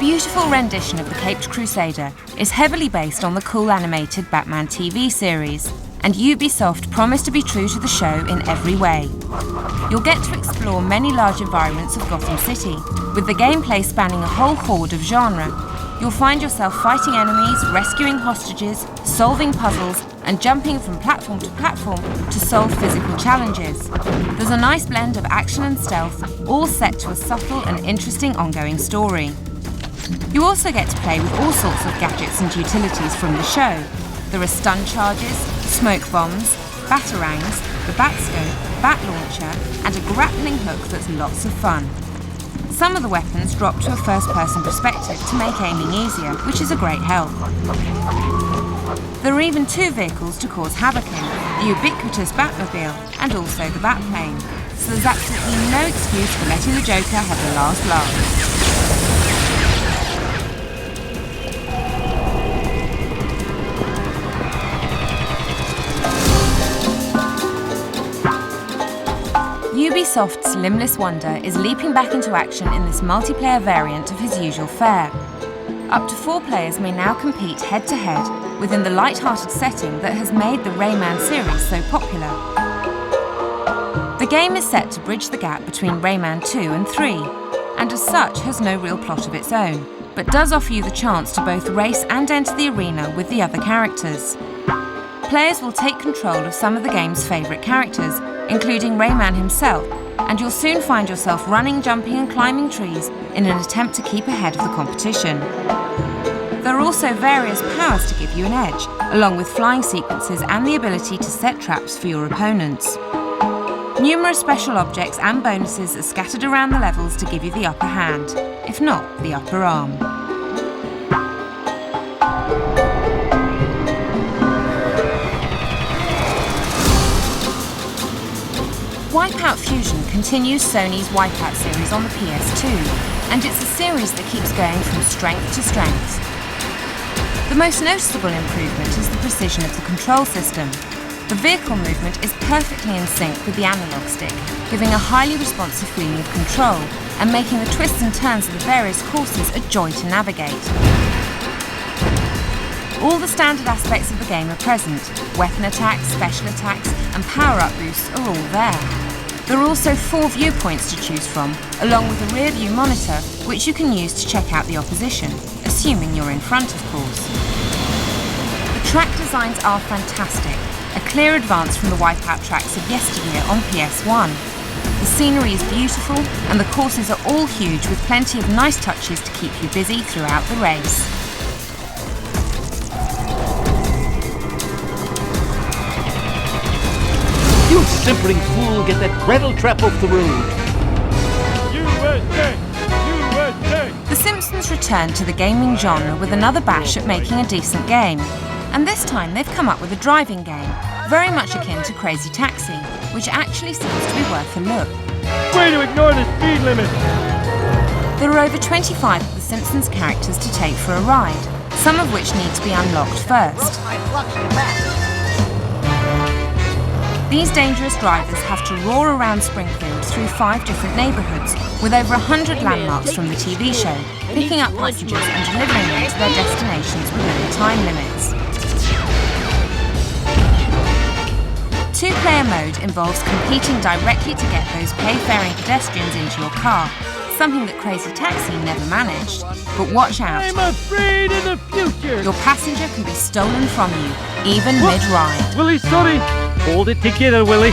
beautiful rendition of the Caped Crusader is heavily based on the cool animated Batman TV series, and Ubisoft promised to be true to the show in every way. You'll get to explore many large environments of Gotham City, with the gameplay spanning a whole horde of genre. You'll find yourself fighting enemies, rescuing hostages, solving puzzles, and jumping from platform to platform to solve physical challenges. There's a nice blend of action and stealth, all set to a subtle and interesting ongoing story. You also get to play with all sorts of gadgets and utilities from the show. There are stun charges, smoke bombs, batarangs, the batscope, bat launcher, and a grappling hook that's lots of fun. Some of the weapons drop to a first-person perspective to make aiming easier, which is a great help. There are even 2 vehicles to cause havoc in, the ubiquitous Batmobile and also the Batplane, so there's absolutely no excuse for letting the Joker have the last laugh. Ubisoft's limbless wonder is leaping back into action in this multiplayer variant of his usual fare. Up to 4 players may now compete head-to-head within the light-hearted setting that has made the Rayman series so popular. The game is set to bridge the gap between Rayman 2 and 3, and as such has no real plot of its own, but does offer you the chance to both race and enter the arena with the other characters. Players will take control of some of the game's favourite characters, including Rayman himself, and you'll soon find yourself running, jumping and climbing trees in an attempt to keep ahead of the competition. There are also various powers to give you an edge, along with flying sequences and the ability to set traps for your opponents. Numerous special objects and bonuses are scattered around the levels to give you the upper hand, if not the upper arm. Wipeout Fusion continues Sony's Wipeout series on the PS2, and it's a series that keeps going from strength to strength. The most noticeable improvement is the precision of the control system. The vehicle movement is perfectly in sync with the analog stick, giving a highly responsive feeling of control and making the twists and turns of the various courses a joy to navigate. All the standard aspects of the game are present. Weapon attacks, special attacks, and power-up boosts are all there. There are also 4 viewpoints to choose from, along with a rear view monitor, which you can use to check out the opposition, assuming you're in front, of course. The track designs are fantastic, a clear advance from the Wipeout tracks of yesteryear on PS1. The scenery is beautiful, and the courses are all huge with plenty of nice touches to keep you busy throughout the race. You simpering fool, get that rattle trap off the road! USA! USA! The Simpsons returned to the gaming genre with another bash at making a decent game. And this time they've come up with a driving game, very much akin to Crazy Taxi, which actually seems to be worth a look. Way to ignore the speed limit! There are over 25 of the Simpsons characters to take for a ride, some of which need to be unlocked first. These dangerous drivers have to roar around Springfield through 5 different neighbourhoods, with over 100 landmarks from the TV show, picking up passengers and delivering them to their destinations within the time limits. 2-player mode involves competing directly to get those pay-faring pedestrians into your car, something that Crazy Taxi never managed. But watch out. I'm afraid of the future! Your passenger can be stolen from you, even mid-ride. Willie, sorry! Hold it together, Willie!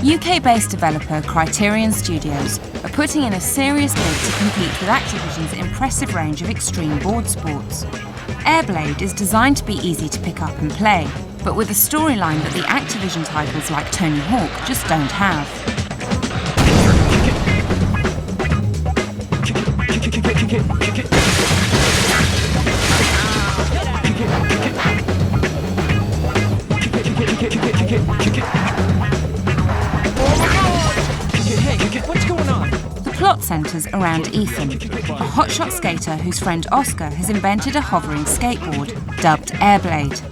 UK-based developer Criterion Studios are putting in a serious bid to compete with Activision's impressive range of extreme board sports. Airblade is designed to be easy to pick up and play, but with a storyline that the Activision titles like Tony Hawk just don't have. What's going on? The plot centres around Ethan, a hotshot skater whose friend Oscar has invented a hovering skateboard, dubbed Airblade.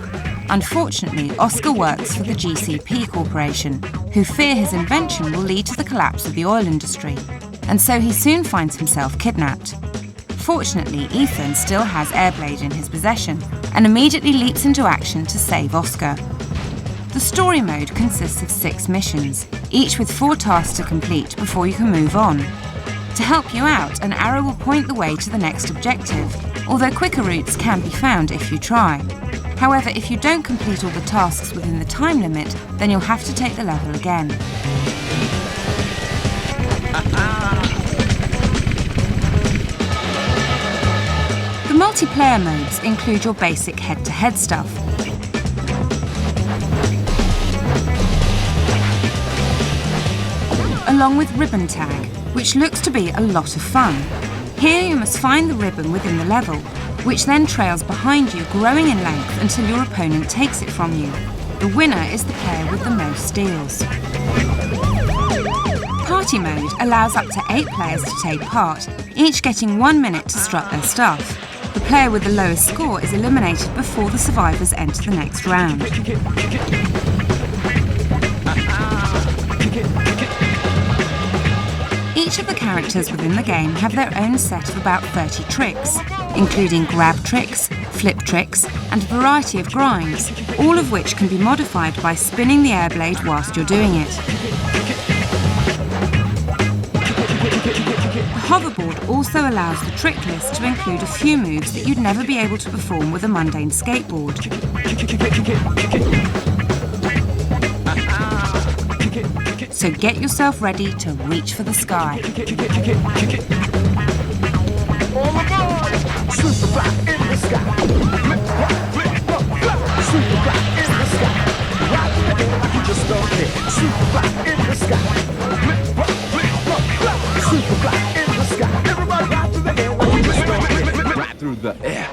Unfortunately, Oscar works for the GCP Corporation, who fear his invention will lead to the collapse of the oil industry, and so he soon finds himself kidnapped. Fortunately, Ethan still has Airblade in his possession, and immediately leaps into action to save Oscar. The story mode consists of 6 missions, each with 4 tasks to complete before you can move on. To help you out, an arrow will point the way to the next objective, although quicker routes can be found if you try. However, if you don't complete all the tasks within the time limit, then you'll have to take the level again. The multiplayer modes include your basic head-to-head stuff, along with ribbon tag, which looks to be a lot of fun. Here you must find the ribbon within the level, which then trails behind you, growing in length until your opponent takes it from you. The winner is the player with the most steals. Party mode allows up to 8 players to take part, each getting 1 minute to strut their stuff. The player with the lowest score is eliminated before the survivors enter the next round. Each of the characters within the game have their own set of about 30 tricks, including grab tricks, flip tricks, and a variety of grinds, all of which can be modified by spinning the Airblade whilst you're doing it. The hoverboard also allows the trick list to include a few moves that you'd never be able to perform with a mundane skateboard. So get yourself ready to reach for the sky. Right through the air.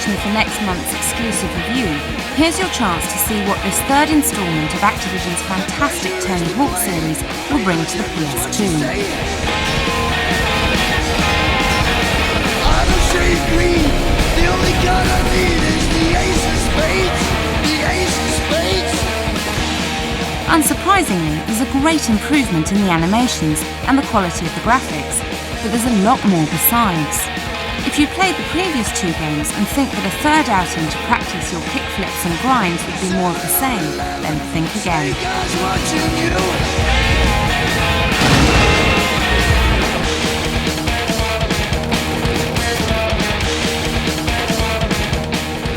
For next month's exclusive review, here's your chance to see what this 3rd instalment of Activision's fantastic Tony Hawk series will bring to the PS2. Unsurprisingly, there's a great improvement in the animations and the quality of the graphics, but there's a lot more besides. If you played the previous 2 games and think that a 3rd outing to practice your kickflips and grinds would be more of the same, then think again.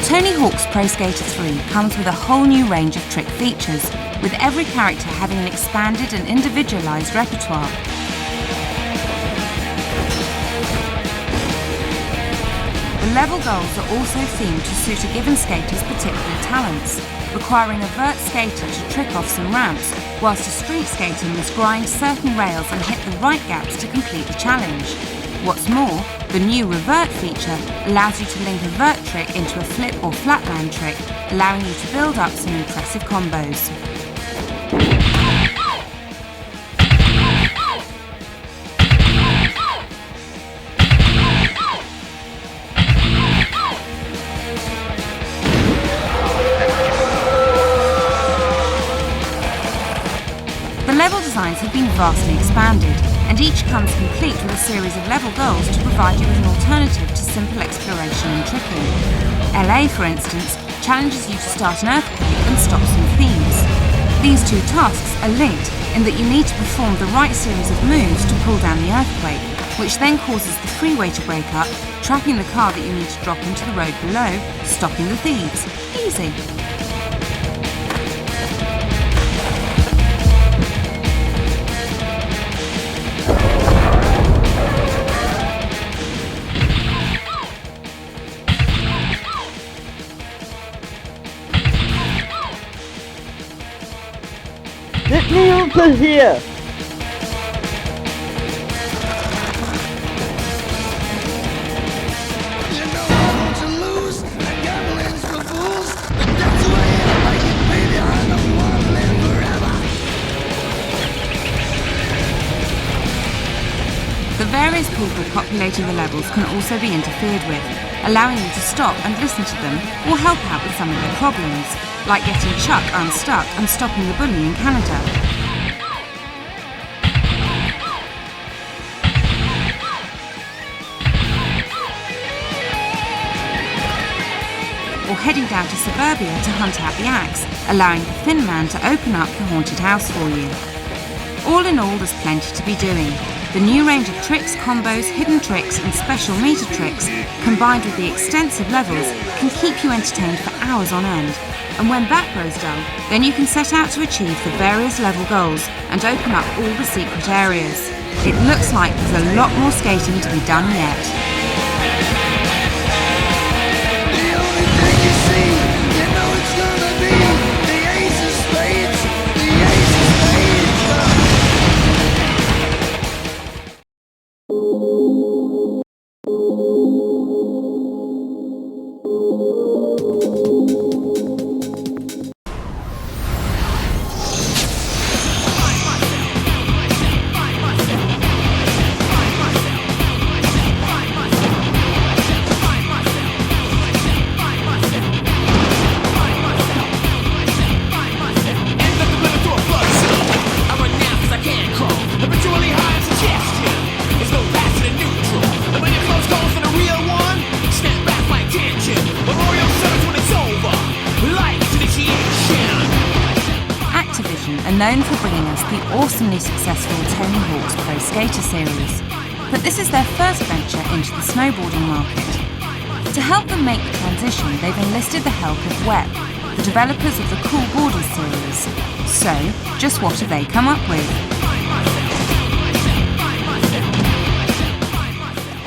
Tony Hawk's Pro Skater 3 comes with a whole new range of trick features, with every character having an expanded and individualised repertoire. The level goals are also themed to suit a given skater's particular talents, requiring a vert skater to trick off some ramps, whilst a street skater must grind certain rails and hit the right gaps to complete the challenge. What's more, the new revert feature allows you to link a vert trick into a flip or flatland trick, allowing you to build up some impressive combos. Level designs have been vastly expanded, and each comes complete with a series of level goals to provide you with an alternative to simple exploration and tricking. LA, for instance, challenges you to start an earthquake and stop some thieves. These 2 tasks are linked in that you need to perform the right series of moves to pull down the earthquake, which then causes the freeway to break up, trapping the car that you need to drop into the road below, stopping the thieves. Easy. Let me over here! The various people populating the levels can also be interfered with, allowing you to stop and listen to them or help out with some of their problems, like getting Chuck unstuck and stopping the bully in Canada. Or heading down to suburbia to hunt out the axe, allowing the Thin Man to open up the haunted house for you. All in all, there's plenty to be doing. The new range of tricks, combos, hidden tricks and special meter tricks, combined with the extensive levels, can keep you entertained for hours on end. And when that grows dull, then you can set out to achieve the various level goals and open up all the secret areas. It looks like there's a lot more skating to be done yet. Known for bringing us the awesomely successful Tony Hawk's Pro Skater series. But this is their first venture into the snowboarding market. To help them make the transition, they've enlisted the help of WEP, the developers of the Cool Borders series. So, just what have they come up with?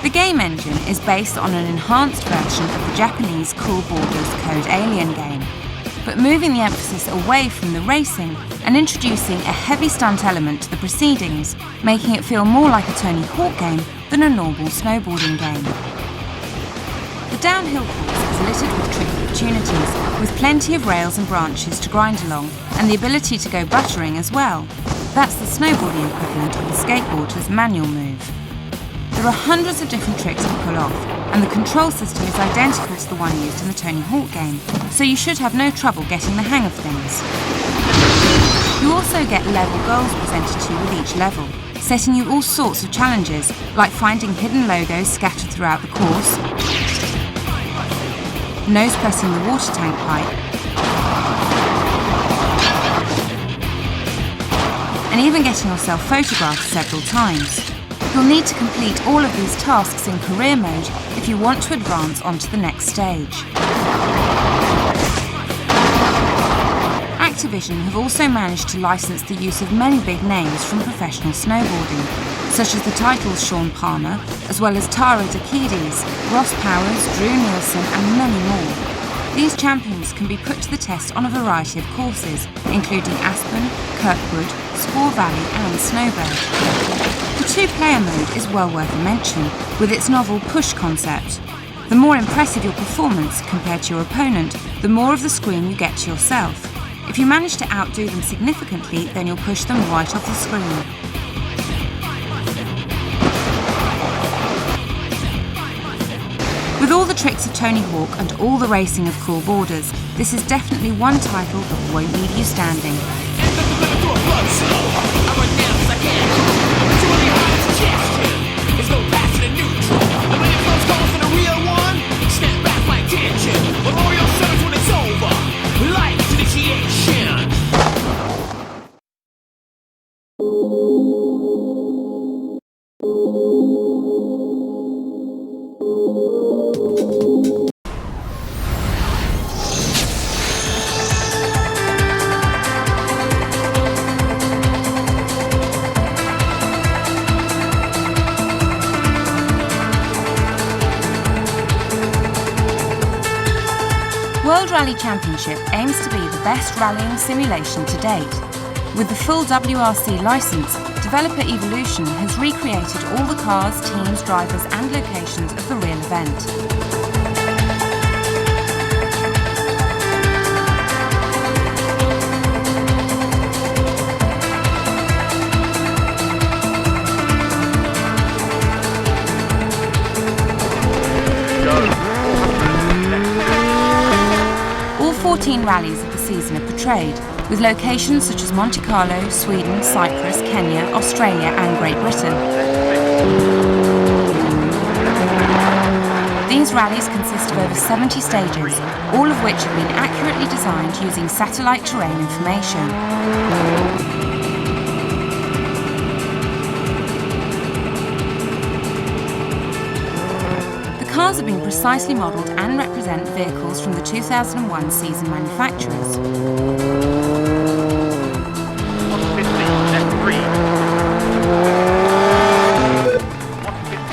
The game engine is based on an enhanced version of the Japanese Cool Borders Code Alien game, but moving the emphasis away from the racing and introducing a heavy stunt element to the proceedings, making it feel more like a Tony Hawk game than a normal snowboarding game. The downhill course is littered with trick opportunities, with plenty of rails and branches to grind along, and the ability to go buttering as well. That's the snowboarding equivalent of a skateboarder's manual move. There are hundreds of different tricks to pull off, and the control system is identical to the one used in the Tony Hawk game, so you should have no trouble getting the hang of things. You also get level goals presented to you with each level, setting you all sorts of challenges, like finding hidden logos scattered throughout the course, nose pressing the water tank pipe, and even getting yourself photographed several times. You'll need to complete all of these tasks in career mode if you want to advance onto the next stage. Activision have also managed to license the use of many big names from professional snowboarding, such as the titles Shaun Palmer, as well as Tara Dakides, Ross Powers, Drew Nielsen and many more. These champions can be put to the test on a variety of courses, including Aspen, Kirkwood, Squaw Valley and Snowbird. The two-player mode is well worth a mention, with its novel push concept. The more impressive your performance compared to your opponent, the more of the screen you get to yourself. If you manage to outdo them significantly, then you'll push them right off the screen. With all the tricks of Tony Hawk and all the racing of Cool Borders, this is definitely one title that won't leave you standing. World Rally Championship aims to be the best rallying simulation to date. With the full WRC licence, developer Evolution has recreated all the cars, teams, drivers and locations of the real event. All 14 rallies of the season are portrayed, with locations such as Monte Carlo, Sweden, Cyprus, Kenya, Australia and Great Britain. These rallies consist of over 70 stages, all of which have been accurately designed using satellite terrain information. The cars have been precisely modelled and represent vehicles from the 2001 season manufacturers.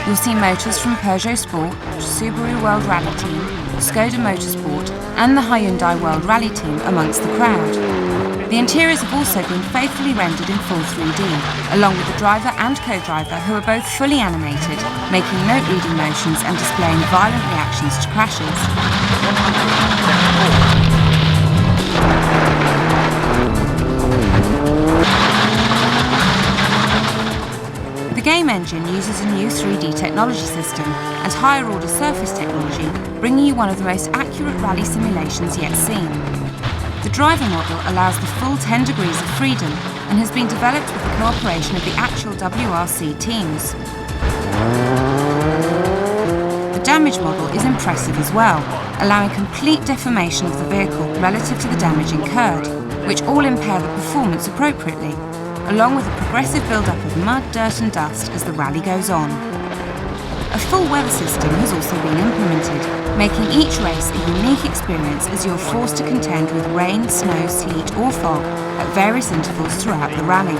You'll see motors from Peugeot Sport, Subaru World Rally Team, Skoda Motorsport and the Hyundai World Rally Team amongst the crowd. The interiors have also been faithfully rendered in full 3D, along with the driver and co-driver who are both fully animated, making note-reading motions and displaying violent reactions to crashes. The game engine uses a new 3D technology system and higher-order surface technology, bringing you one of the most accurate rally simulations yet seen. The driver model allows the full 10 degrees of freedom and has been developed with the cooperation of the actual WRC teams. The damage model is impressive as well, allowing complete deformation of the vehicle relative to the damage incurred, which all impair the performance appropriately, along with a progressive build-up of mud, dirt and dust as the rally goes on. A full weather system has also been implemented, making each race a unique experience as you're forced to contend with rain, snow, sleet or fog at various intervals throughout the rally.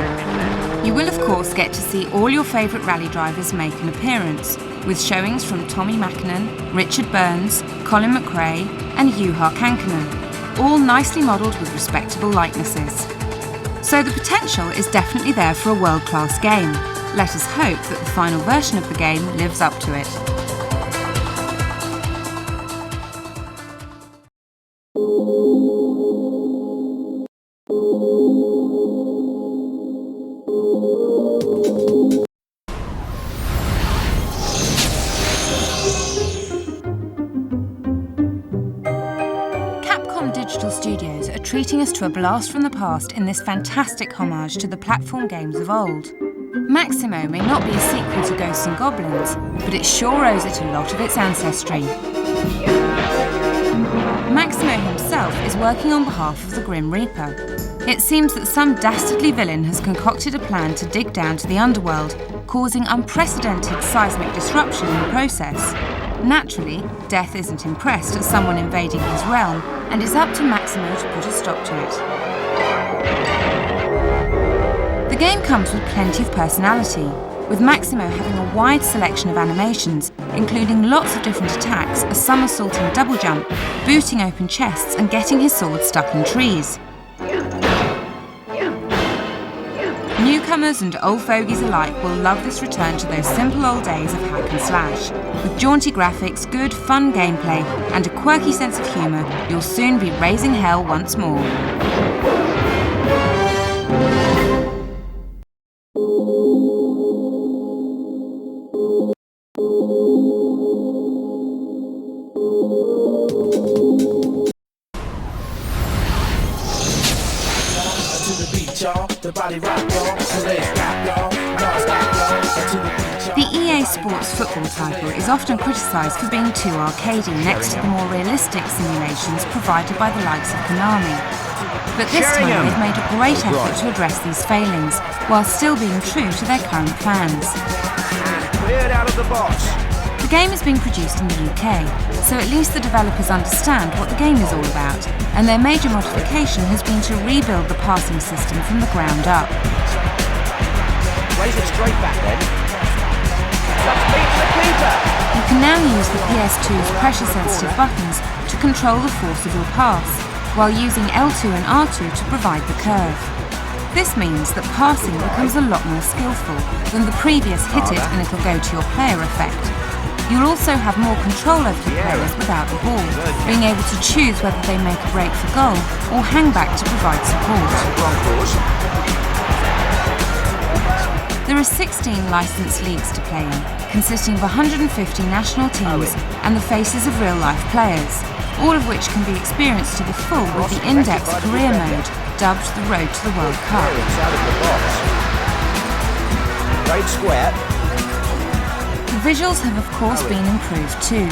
You will of course get to see all your favourite rally drivers make an appearance, with showings from Tommy Mackinnon, Richard Burns, Colin McRae and Juha Kankkunen, all nicely modelled with respectable likenesses. So the potential is definitely there for a world-class game. Let us hope that the final version of the game lives up to it. Capcom Digital Studios are treating us to a blast from the past in this fantastic homage to the platform games of old. Maximo may not be a sequel to Ghosts and Goblins, but it sure owes it a lot of its ancestry. Maximo himself is working on behalf of the Grim Reaper. It seems that some dastardly villain has concocted a plan to dig down to the underworld, causing unprecedented seismic disruption in the process. Naturally, Death isn't impressed at someone invading his realm, and it's up to Maximo to put a stop to it. The game comes with plenty of personality, with Maximo having a wide selection of animations, including lots of different attacks, a somersaulting double jump, booting open chests and getting his sword stuck in trees. Newcomers and old fogies alike will love this return to those simple old days of hack and slash. With jaunty graphics, good, fun gameplay and a quirky sense of humour, you'll soon be raising hell once more. The EA Sports football title is often criticised for being too arcadey next to the more realistic simulations provided by the likes of Konami. But this time they've made a great effort to address these failings, while still being true to their current fans. The game is being produced in the UK, so at least the developers understand what the game is all about, and their major modification has been to rebuild the passing system from the ground up. Raise it straight back then. You can now use the PS2's pressure-sensitive buttons to control the force of your pass, while using L2 and R2 to provide the curve. This means that passing becomes a lot more skillful than the previous hit it and it'll go to your player effect. You'll also have more control over the players without the ball, being able to choose whether they make a break for goal or hang back to provide support. There are 16 licensed leagues to play in, consisting of 150 national teams and the faces of real-life players, all of which can be experienced to the full with the in-depth career mode, dubbed the Road to the World Cup. Right square. The visuals have of course been improved too,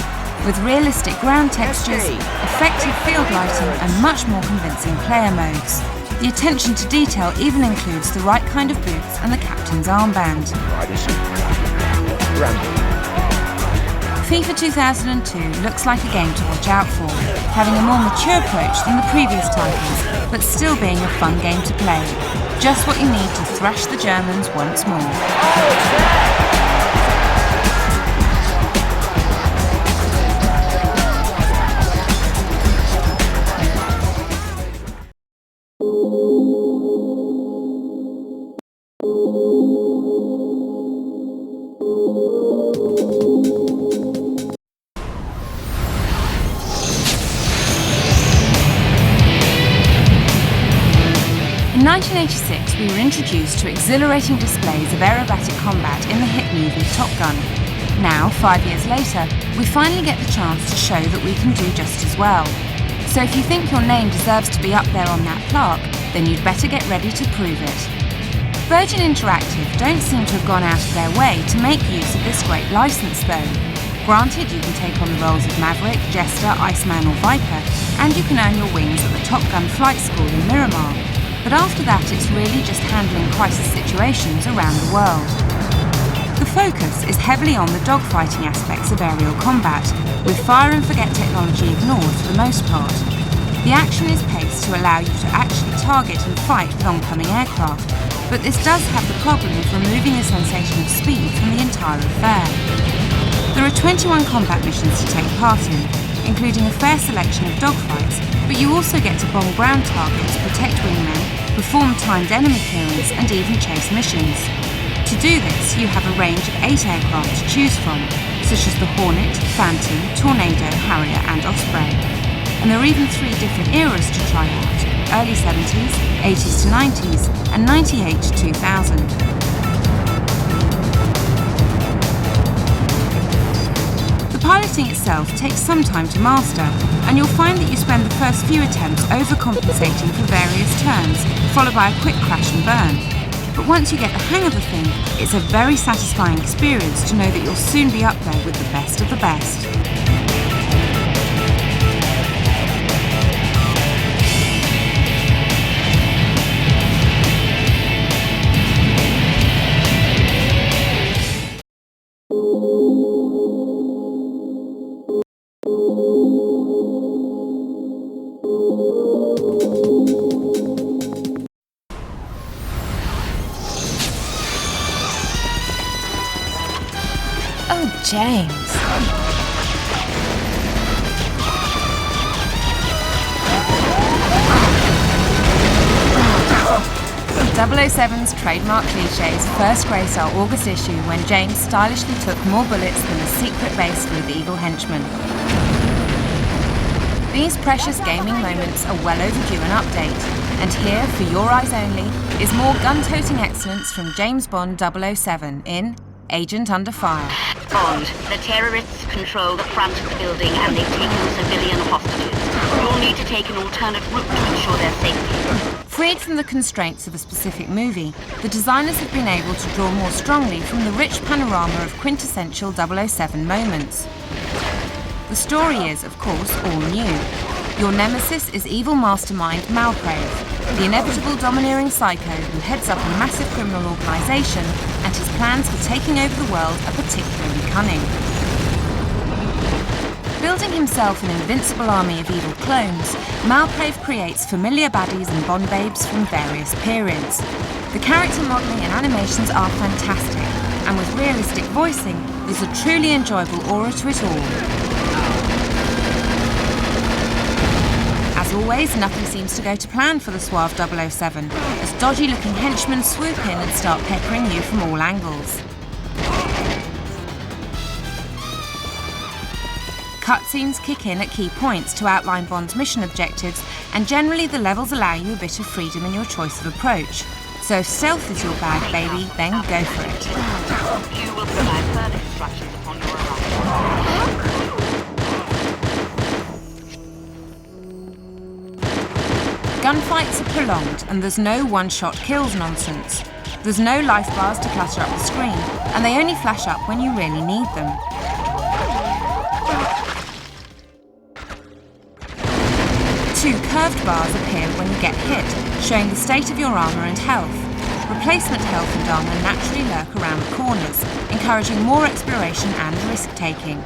with realistic ground textures, effective field lighting and much more convincing player modes. The attention to detail even includes the right kind of boots and the captain's armband. FIFA 2002 looks like a game to watch out for, having a more mature approach than the previous titles, but still being a fun game to play. Just what you need to thrash the Germans once more. In 1986, we were introduced to exhilarating displays of aerobatic combat in the hit movie Top Gun. Now, 5 years later, we finally get the chance to show that we can do just as well. So if you think your name deserves to be up there on that plaque, then you'd better get ready to prove it. Virgin Interactive don't seem to have gone out of their way to make use of this great license though. Granted, you can take on the roles of Maverick, Jester, Iceman or Viper, and you can earn your wings at the Top Gun flight school in Miramar. But after that, it's really just handling crisis situations around the world. The focus is heavily on the dogfighting aspects of aerial combat, with fire-and-forget technology ignored for the most part. The action is paced to allow you to actually target and fight with oncoming aircraft, but this does have the problem of removing the sensation of speed from the entire affair. There are 21 combat missions to take part in, including a fair selection of dogfights, but you also get to bomb ground targets, protect wingmen, perform timed enemy clearance and even chase missions. To do this, you have a range of 8 aircraft to choose from, such as the Hornet, Phantom, Tornado, Harrier and Osprey. And there are even 3 different eras to try out: early 70s, 80s to 90s and 98 to 2000. Piloting itself takes some time to master, and you'll find that you spend the first few attempts overcompensating for various turns, followed by a quick crash and burn. But once you get the hang of the thing, it's a very satisfying experience to know that you'll soon be up there with the best of the best. James. The 007's trademark cliches first graced our August issue when James stylishly took more bullets than a secret base full of evil henchmen. These precious gaming moments are well overdue an update, and here, for your eyes only, is more gun-toting excellence from James Bond 007 in Agent Under Fire. Bond, the terrorists control the front of the building and they've taken civilian hostages. You'll need to take an alternate route to ensure their safety. Freed from the constraints of a specific movie, the designers have been able to draw more strongly from the rich panorama of quintessential 007 moments. The story is, of course, all new. Your nemesis is evil mastermind Malprave, the inevitable domineering psycho who heads up a massive criminal organisation, and his plans for taking over the world are particularly cunning. Building himself an invincible army of evil clones, Malprave creates familiar baddies and Bond babes from various periods. The character modelling and animations are fantastic, and with realistic voicing, there's a truly enjoyable aura to it all. always, nothing seems to go to plan for the suave 007, as dodgy-looking henchmen swoop in and start peppering you from all angles. Cutscenes kick in at key points to outline Bond's mission objectives, and generally the levels allow you a bit of freedom in your choice of approach. So if stealth is your bag, baby, then go for it. You will provide further instructions upon your arrival. Gunfights are prolonged, and there's no one-shot kills nonsense. There's no life bars to clutter up the screen, and they only flash up when you really need them. Two curved bars appear when you get hit, showing the state of your armour and health. Replacement health and armour naturally lurk around the corners, encouraging more exploration and risk-taking.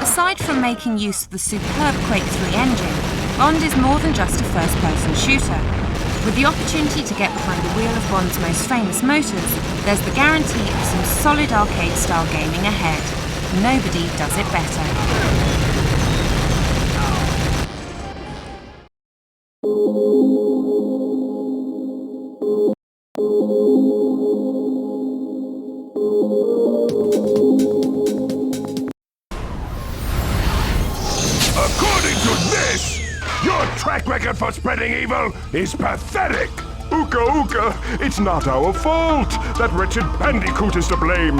Aside from making use of the superb Quake 3 engine, Bond is more than just a first-person shooter. With the opportunity to get behind the wheel of Bond's most famous motors, there's the guarantee of some solid arcade-style gaming ahead. Nobody does it better. According to this, your track record for spreading evil is pathetic. Ooka ooka, it's not our fault that wretched Bandicoot is to blame.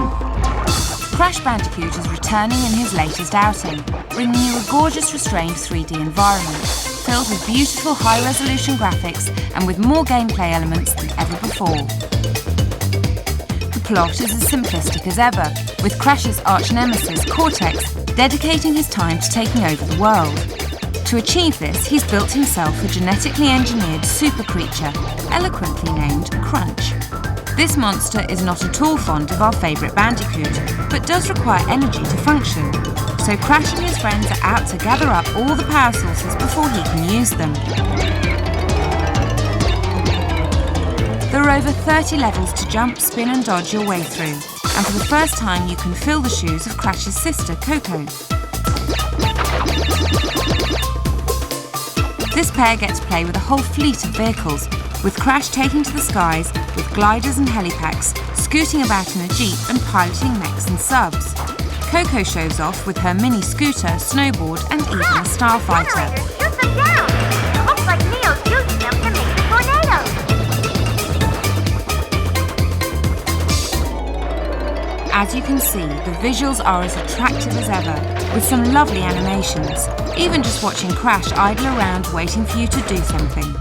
Crash Bandicoot is returning in his latest outing, bringing you a gorgeous restrained 3D environment, filled with beautiful high-resolution graphics and with more gameplay elements than ever before. The plot is as simplistic as ever, with Crash's arch-nemesis, Cortex, dedicating his time to taking over the world. To achieve this, he's built himself a genetically engineered super creature, eloquently named Crunch. This monster is not at all fond of our favourite Bandicoot, but does require energy to function. So Crash and his friends are out to gather up all the power sources before he can use them. There are over 30 levels to jump, spin and dodge your way through, and for the first time you can fill the shoes of Crash's sister, Coco. This pair get to play with a whole fleet of vehicles, with Crash taking to the skies with gliders and helipacks, scooting about in a jeep and piloting mechs and subs. Coco shows off with her mini scooter, snowboard and even a starfighter. Shoot them down! It looks like Neo's using them to make the tornadoes! As you can see, the visuals are as attractive as ever, with some lovely animations, even just watching Crash idle around waiting for you to do something.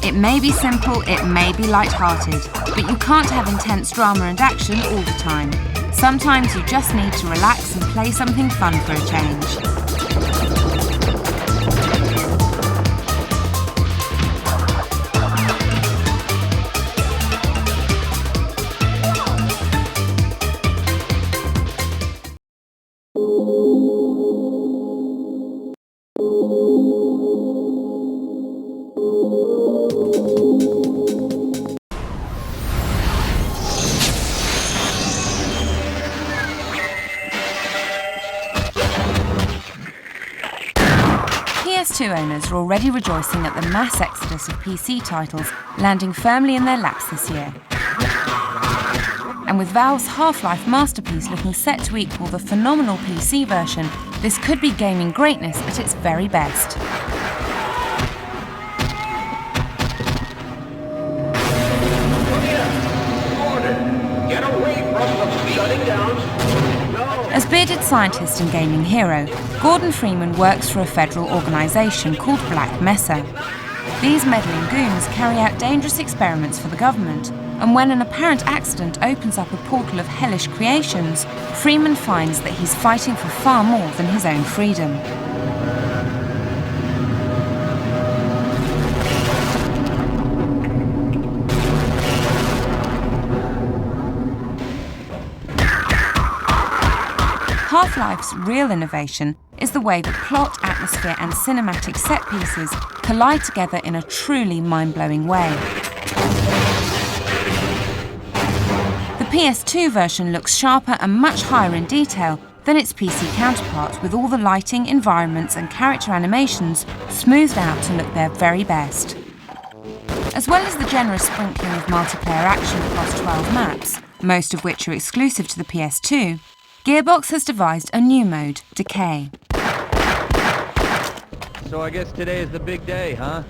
It may be simple, it may be light-hearted, but you can't have intense drama and action all the time. Sometimes you just need to relax and play something fun for a change. PS2 owners are already rejoicing at the mass exodus of PC titles landing firmly in their laps this year. And with Valve's Half-Life masterpiece looking set to equal the phenomenal PC version, this could be gaming greatness at its very best. As bearded scientist and gaming hero, Gordon Freeman works for a federal organisation called Black Mesa. These meddling goons carry out dangerous experiments for the government, and when an apparent accident opens up a portal of hellish creations, Freeman finds that he's fighting for far more than his own freedom. Half-Life's real innovation is the way that plot, atmosphere and cinematic set pieces collide together in a truly mind-blowing way. The PS2 version looks sharper and much higher in detail, than its PC counterpart, with all the lighting, environments and character animations smoothed out to look their very best. As well as the generous sprinkling of multiplayer action across 12 maps, most of which are exclusive to the PS2, Gearbox has devised a new mode, Decay. So I guess today is the big day, huh?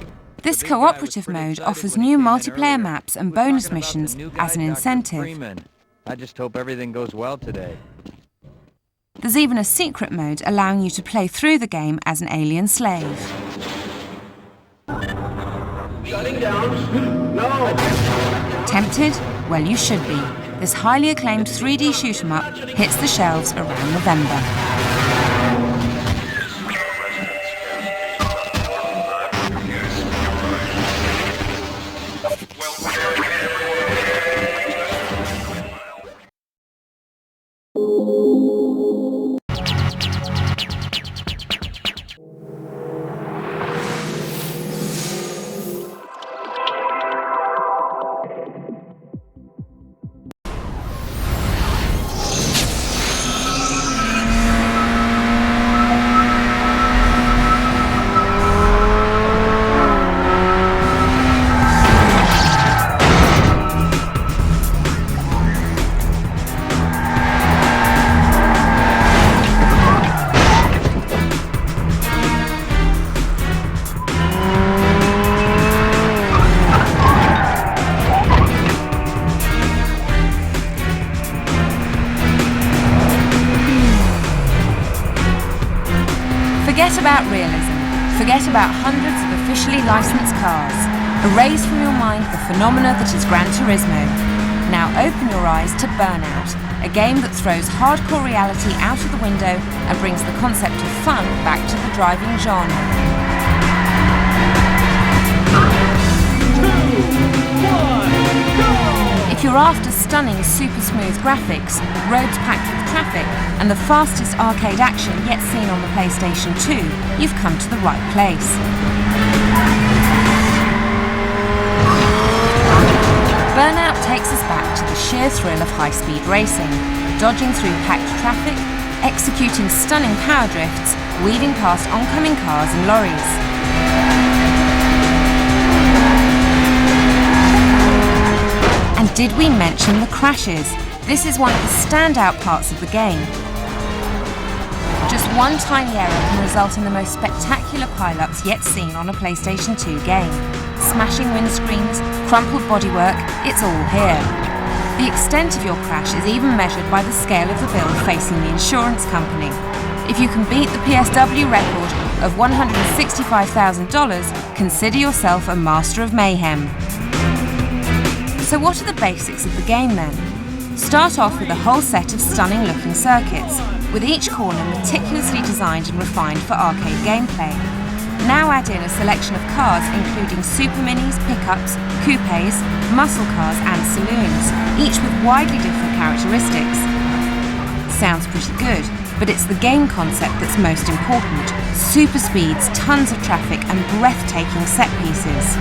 This cooperative mode offers new multiplayer maps and bonus missions as an incentive. I just hope everything goes well today. There's even a secret mode allowing you to play through the game as an alien slave. Shutting down. No. Tempted? Well, you should be. This highly acclaimed 3D shoot-'em-up hits the shelves around November. Forget about realism. Forget about hundreds of officially licensed cars. Erase from your mind the phenomena that is Gran Turismo. Now open your eyes to Burnout, a game that throws hardcore reality out of the window and brings the concept of fun back to the driving genre. 2, 1, go! If you're after stunning, super smooth graphics, roads packed with traffic, and the fastest arcade action yet seen on the PlayStation 2, you've come to the right place. Burnout takes us back to the sheer thrill of high-speed racing, dodging through packed traffic, executing stunning power drifts, weaving past oncoming cars and lorries. And did we mention the crashes? This is one of the standout parts of the game. Just one tiny error can result in the most spectacular pile-ups yet seen on a PlayStation 2 game. Smashing windscreens, crumpled bodywork, it's all here. The extent of your crash is even measured by the scale of the bill facing the insurance company. If you can beat the PSW record of $165,000, consider yourself a master of mayhem. So what are the basics of the game then? Start off with a whole set of stunning looking circuits, with each corner meticulously designed and refined for arcade gameplay. Now add in a selection of cars including super minis, pickups, coupes, muscle cars and saloons, each with widely different characteristics. Sounds pretty good, but it's the game concept that's most important. Super speeds, tons of traffic and breathtaking set pieces.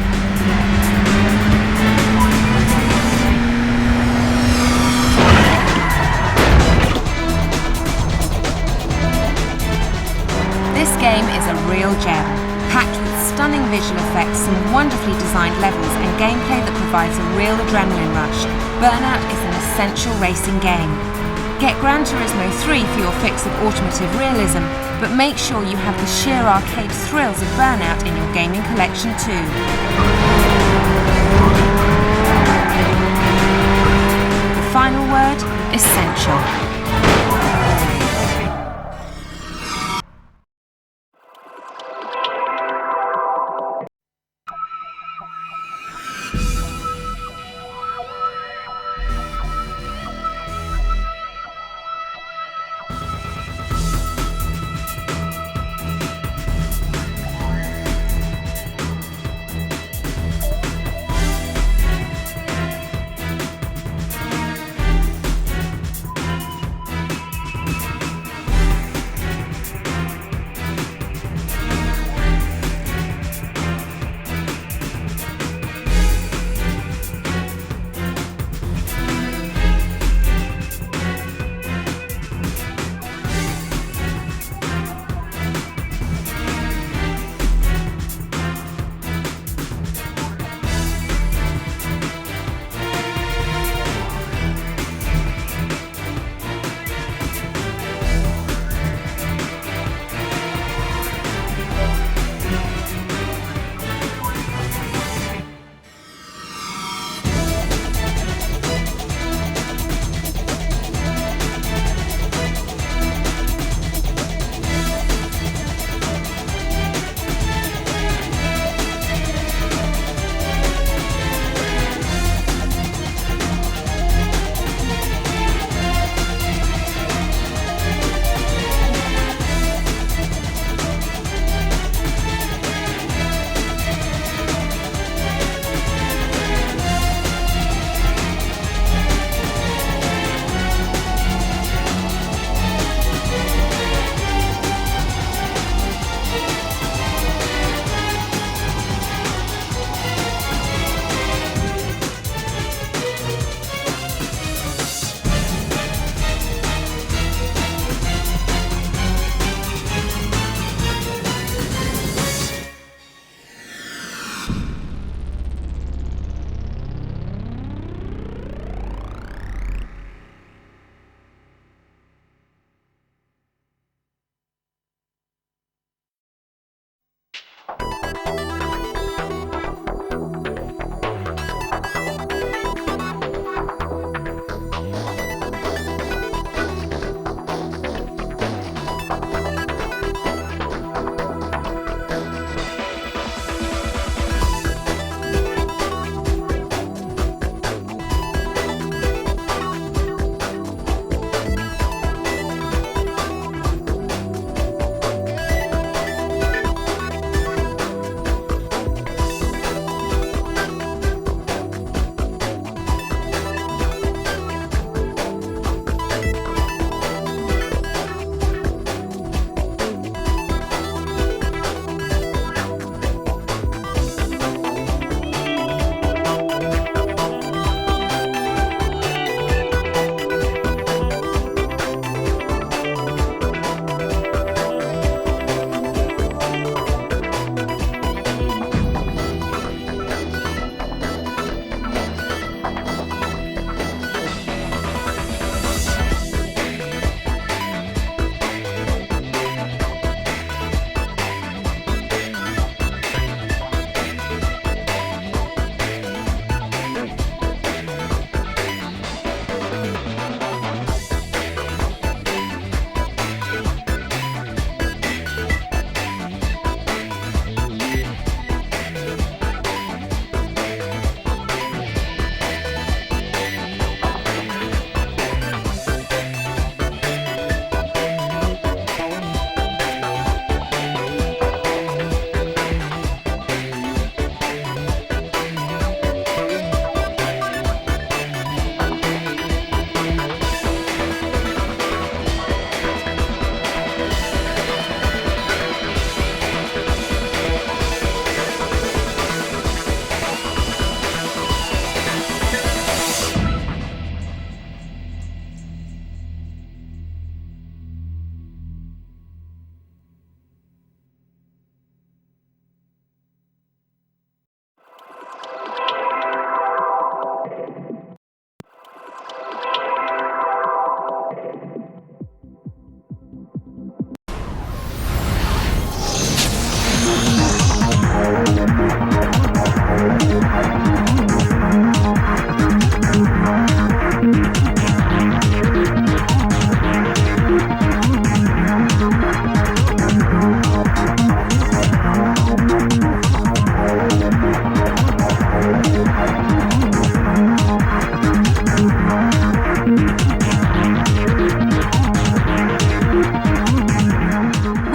This game is a real gem, packed with stunning visual effects, some wonderfully designed levels and gameplay that provides a real adrenaline rush. Burnout is an essential racing game. Get Gran Turismo 3 for your fix of automotive realism, but make sure you have the sheer arcade thrills of Burnout in your gaming collection too. The final word, essential.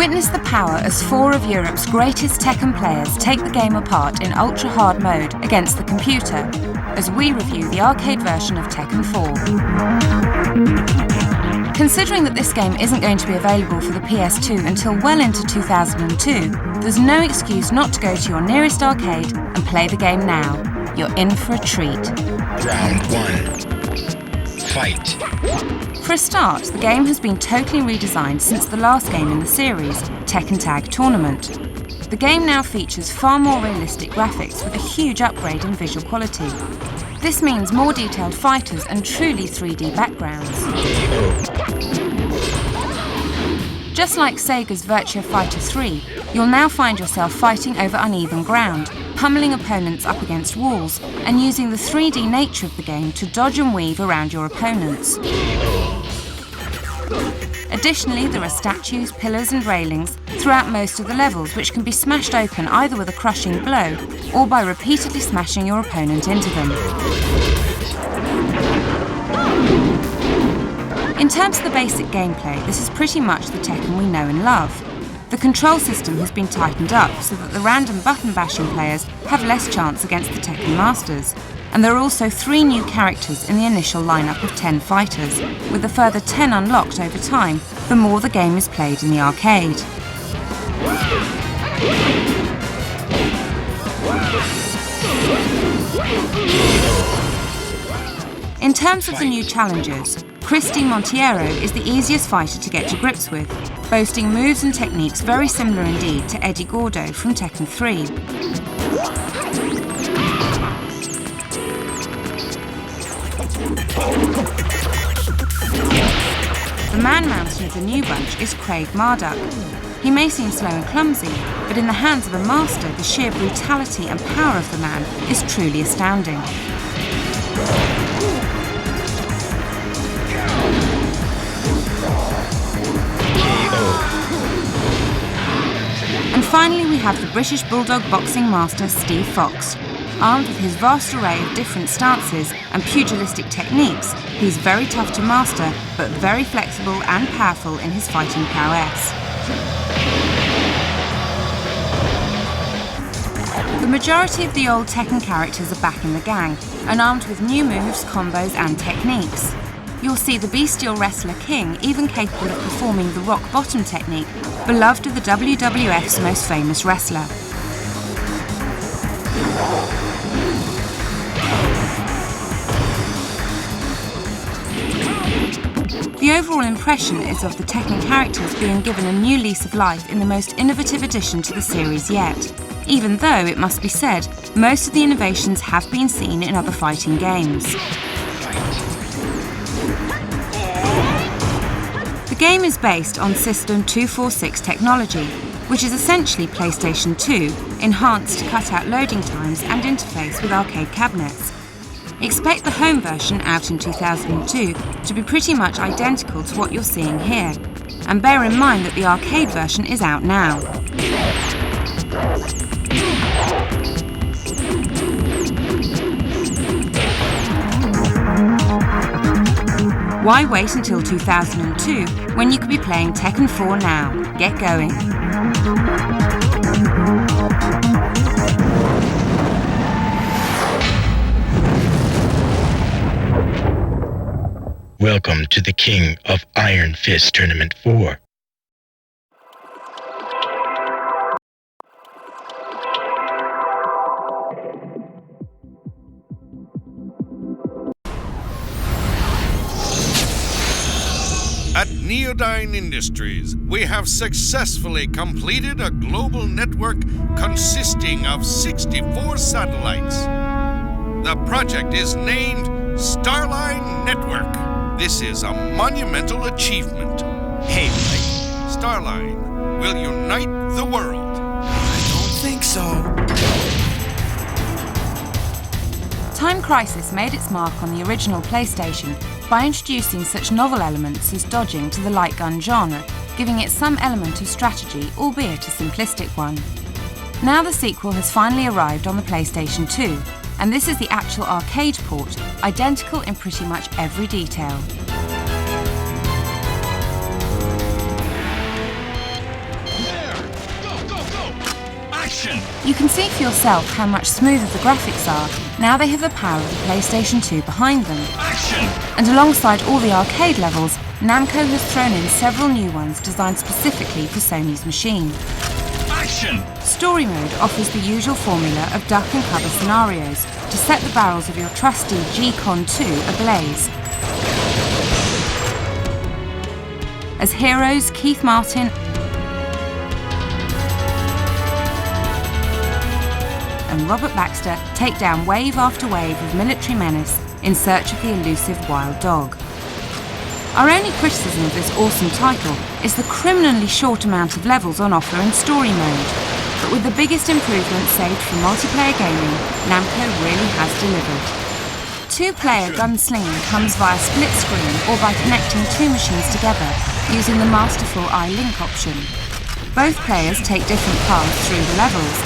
Witness the power as 4 of Europe's greatest Tekken players take the game apart in ultra-hard mode against the computer, as we review the arcade version of Tekken 4. Considering that this game isn't going to be available for the PS2 until well into 2002, there's no excuse not to go to your nearest arcade and play the game now. You're in for a treat. Round 1. Fight. For a start, the game has been totally redesigned since the last game in the series, Tekken Tag Tournament. The game now features far more realistic graphics with a huge upgrade in visual quality. This means more detailed fighters and truly 3D backgrounds. Just like Sega's Virtua Fighter 3, you'll now find yourself fighting over uneven ground, pummeling opponents up against walls, and using the 3D nature of the game to dodge and weave around your opponents. Additionally, there are statues, pillars and railings throughout most of the levels which can be smashed open either with a crushing blow or by repeatedly smashing your opponent into them. In terms of the basic gameplay, this is pretty much the Tekken we know and love. The control system has been tightened up so that the random button bashing players have less chance against the Tekken masters. And there are also 3 new characters in the initial lineup of 10 fighters, with a further 10 unlocked over time the more the game is played in the arcade. In terms of the new challengers, Christy Monteiro is the easiest fighter to get to grips with, boasting moves and techniques very similar indeed to Eddie Gordo from Tekken 3. The man mountain of the new bunch is Craig Marduk. He may seem slow and clumsy, but in the hands of a master, the sheer brutality and power of the man is truly astounding. And finally we have the British Bulldog boxing master Steve Fox. Armed with his vast array of different stances and pugilistic techniques, he's very tough to master, but very flexible and powerful in his fighting prowess. The majority of the old Tekken characters are back in the gang, and armed with new moves, combos and techniques. You'll see the bestial wrestler King even capable of performing the rock bottom technique, beloved of the WWF's most famous wrestler. The overall impression is of the Tekken characters being given a new lease of life in the most innovative addition to the series yet, even though, it must be said, most of the innovations have been seen in other fighting games. The game is based on System 246 technology, which is essentially PlayStation 2, enhanced to cut out loading times and interface with arcade cabinets. Expect the home version out in 2002 to be pretty much identical to what you're seeing here, and bear in mind that the arcade version is out now. Why wait until 2002 when you could be playing Tekken 4 now? Get going. Welcome to the King of Iron Fist Tournament 4. At Neodyne Industries, we have successfully completed a global network consisting of 64 satellites. The project is named Starline Network. This is a monumental achievement. Hey, Mike, Starline will unite the world. I don't think so. Time Crisis made its mark on the original PlayStation by introducing such novel elements as dodging to the light gun genre, giving it some element of strategy, albeit a simplistic one. Now the sequel has finally arrived on the PlayStation 2, and this is the actual arcade port, identical in pretty much every detail. You can see for yourself how much smoother the graphics are now they have the power of the PlayStation 2 behind them. Action! And alongside all the arcade levels, Namco has thrown in several new ones designed specifically for Sony's machine. Action! Story mode offers the usual formula of duck and cover scenarios to set the barrels of your trusty G-Con 2 ablaze. As heroes, Keith Martin and Robert Baxter take down wave after wave of military menace in search of the elusive wild dog. Our only criticism of this awesome title is the criminally short amount of levels on offer in story mode, but with the biggest improvement saved for multiplayer gaming, Namco really has delivered. Two-player gunslinging comes via split screen or by connecting two machines together using the masterful iLink option. Both players take different paths through the levels.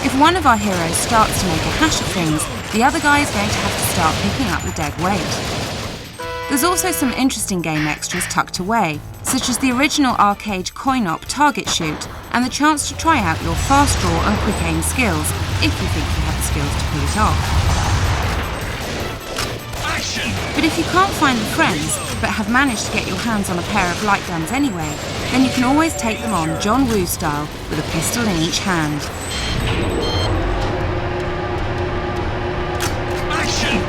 If one of our heroes starts to make a hash of things, the other guy is going to have to start picking up the dead weight. There's also some interesting game extras tucked away, such as the original arcade coin-op target shoot and the chance to try out your fast draw and quick aim skills, if you think you have the skills to pull it off. Action! But if you can't find the friends, but have managed to get your hands on a pair of light guns anyway, then you can always take them on John Woo style with a pistol in each hand. Action!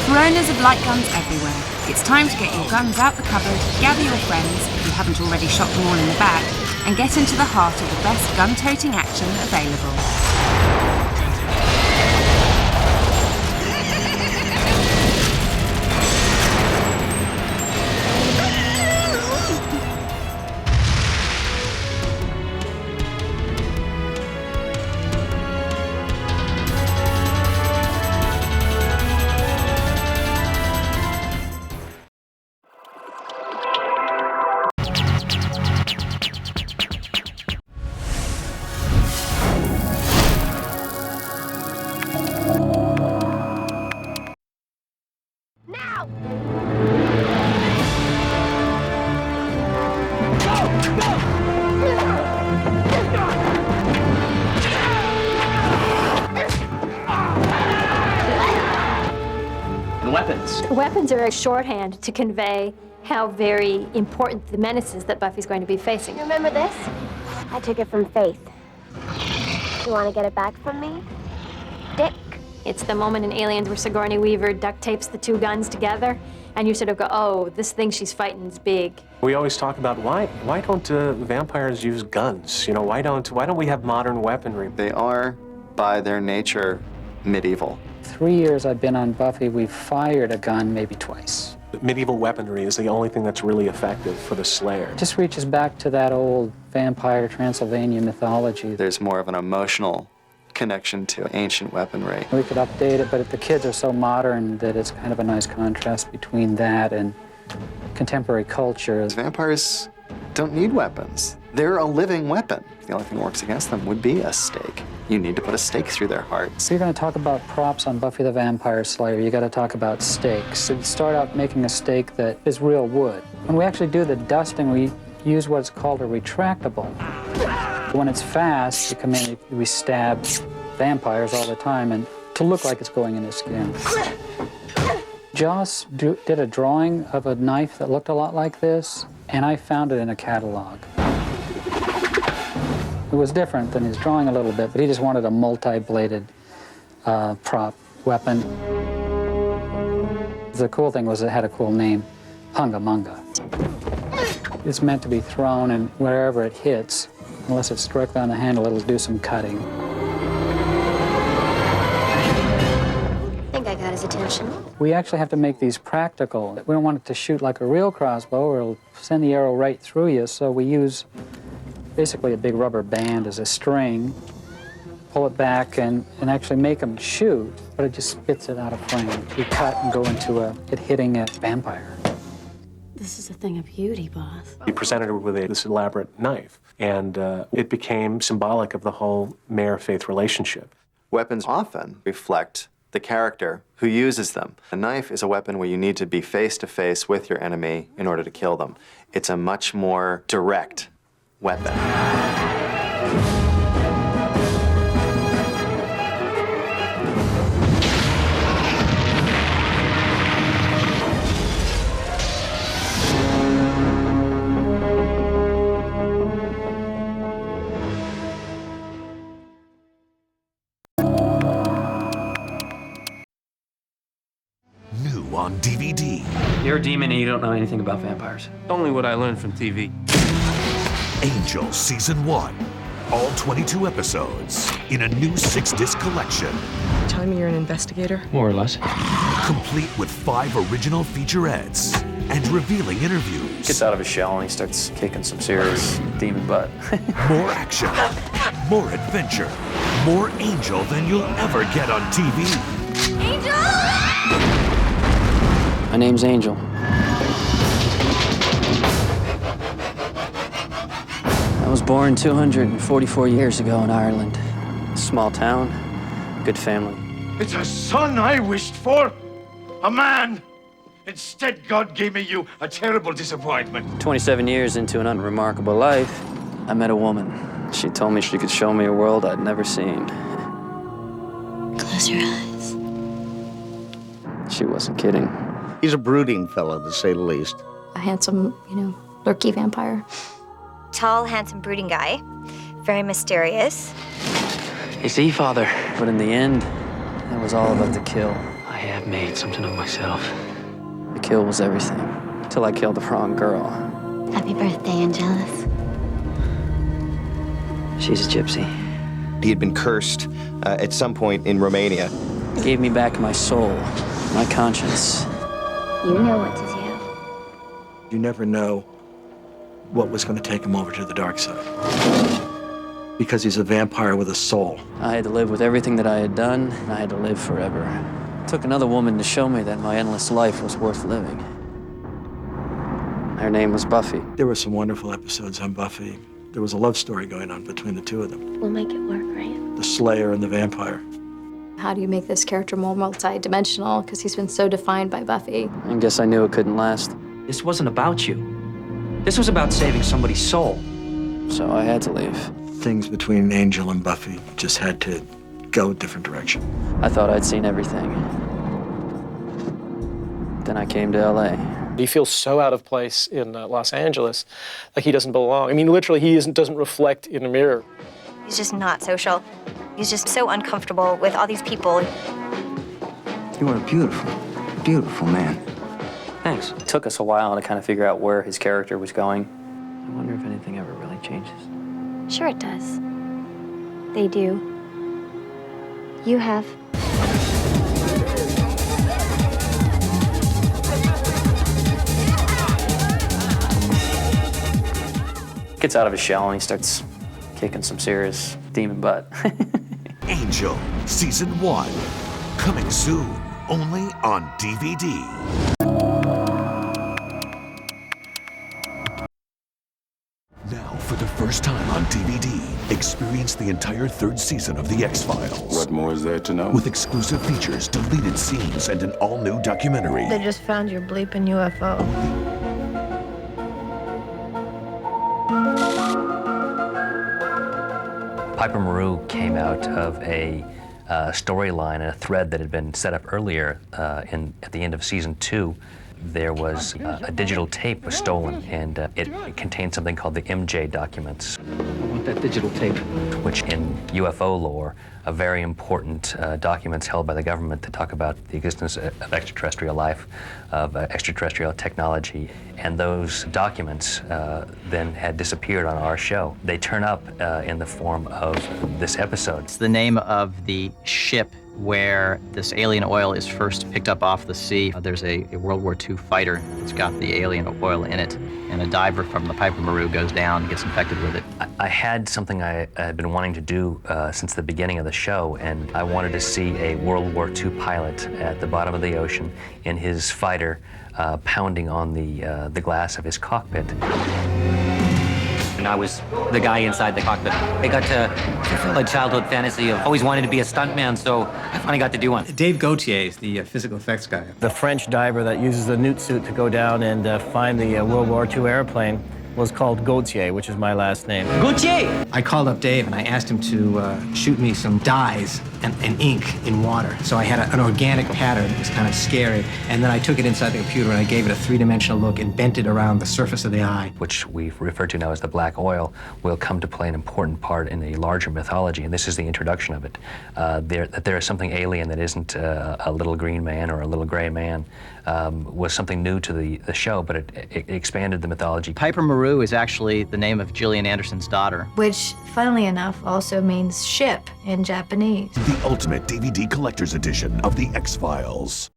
For owners of light guns everywhere, it's time to get your guns out the cupboard, gather your friends, if you haven't already shot them all in the back, and get into the heart of the best gun-toting action available. Weapons are a shorthand to convey how very important the menace is that Buffy's going to be facing. Remember this? I took it from Faith. You want to get it back from me? Dick. It's the moment in Aliens where Sigourney Weaver duct tapes the two guns together, and you sort of go, oh, this thing she's fighting is big. We always talk about why don't vampires use guns? You know, why don't we have modern weaponry? They are, by their nature, medieval. 3 years I've been on Buffy, we've fired a gun maybe twice. Medieval weaponry is the only thing that's really effective for the Slayer. It just reaches back to that old vampire Transylvania mythology. There's more of an emotional connection to ancient weaponry. We could update it, but the kids are so modern that it's kind of a nice contrast between that and contemporary culture. Vampires don't need weapons. They're a living weapon. The only thing that works against them would be a stake. You need to put a stake through their hearts. So you're going to talk about props on Buffy the Vampire Slayer. You got to talk about stakes. So you start out making a stake that is real wood. When we actually do the dusting, we use what's called a retractable. When it's fast, you come in, we stab vampires all the time, and to look like it's going in his skin. Joss did a drawing of a knife that looked a lot like this, and I found it in a catalog. It was different than his drawing a little bit, but he just wanted a multi-bladed prop weapon. The cool thing was it had a cool name, Hunga Munga. It's meant to be thrown, and wherever it hits, unless it's directly on the handle, it'll do some cutting. I think I got his attention. We actually have to make these practical. We don't want it to shoot like a real crossbow, or it'll send the arrow right through you, so we use basically a big rubber band as a string, pull it back and actually make them shoot, but it just spits it out of frame. We cut and go into it hitting a vampire. This is a thing of beauty, boss. He presented her with this elaborate knife, and it became symbolic of the whole Mayor-Faith relationship. Weapons often reflect the character who uses them. A knife is a weapon where you need to be face-to-face with your enemy in order to kill them. It's a much more direct weapon. You're a demon and you don't know anything about vampires. Only what I learned from TV. Angel Season 1. All 22 episodes in a new 6-disc collection. Telling me you're an investigator? More or less. Complete with 5 original featurettes and revealing interviews. Gets out of his shell and he starts kicking some serious demon butt. More action, more adventure, more Angel than you'll ever get on TV. Angel! My name's Angel. I was born 244 years ago in Ireland. A small town, good family. It's a son I wished for. A man. Instead, God gave me you, a terrible disappointment. 27 years into an unremarkable life, I met a woman. She told me she could show me a world I'd never seen. Close your eyes. She wasn't kidding. He's a brooding fellow, to say the least. A handsome, lurky vampire. Tall, handsome, brooding guy. Very mysterious. You see, Father? But in the end, it was all about the kill. I have made something of myself. The kill was everything, till I killed the wrong girl. Happy birthday, Angelus. She's a gypsy. He had been cursed at some point in Romania. It gave me back my soul, my conscience. You know what to do. You never know what was going to take him over to the dark side. Because he's a vampire with a soul. I had to live with everything that I had done, and I had to live forever. It took another woman to show me that my endless life was worth living. Her name was Buffy. There were some wonderful episodes on Buffy. There was a love story going on between the two of them. We'll make it work, right? The Slayer and the vampire. How do you make this character more multi-dimensional? Because he's been so defined by Buffy. I guess I knew it couldn't last. This wasn't about you. This was about saving somebody's soul. So I had to leave. Things between Angel and Buffy just had to go a different direction. I thought I'd seen everything. Then I came to LA. He feels so out of place in Los Angeles, like he doesn't belong. I mean, literally, he doesn't reflect in a mirror. He's just not social. He's just so uncomfortable with all these people. You are a beautiful, beautiful man. Thanks. It took us a while to kind of figure out where his character was going. I wonder if anything ever really changes. Sure it does. They do. You have. Gets out of his shell and he starts kicking some serious demon butt. Angel Season 1. Coming soon, only on DVD. Now, for the first time on DVD, experience the entire 3rd season of The X-Files. What more is there to know? With exclusive features, deleted scenes, and an all-new documentary. They just found your bleeping UFO. Piper Maru came out of a storyline and a thread that had been set up earlier at the end of season 2. There was a digital tape was stolen, and it contained something called the MJ documents. I want that digital tape. Which in UFO lore are very important documents held by the government that talk about the existence of extraterrestrial life, of extraterrestrial technology. And those documents then had disappeared on our show. They turn up in the form of this episode. It's the name of the ship where this alien oil is first picked up off the sea. There's a World War II fighter that's got the alien oil in it, and a diver from the Piper Maru goes down and gets infected with it. I had something I had been wanting to do since the beginning of the show, and I wanted to see a World War II pilot at the bottom of the ocean in his fighter pounding on the glass of his cockpit. And I was the guy inside the cockpit. I got to fulfill a childhood fantasy of always wanting to be a stuntman, so I finally got to do one. Dave Gautier is the physical effects guy. The French diver that uses the newt suit to go down and find the World War II airplane was called Gautier, which is my last name. Gautier! I called up Dave and I asked him to shoot me some dyes and ink in water. So I had an organic pattern that was kind of scary. And then I took it inside the computer and I gave it a three-dimensional look and bent it around the surface of the eye. Which we refer to now as the black oil, will come to play an important part in a larger mythology, and this is the introduction of it. That there is something alien that isn't a little green man or a little gray man was something new to the show, but it expanded the mythology. Piper Maru is actually the name of Gillian Anderson's daughter. Which, funnily enough, also means ship in Japanese. The ultimate DVD collector's edition of The X-Files.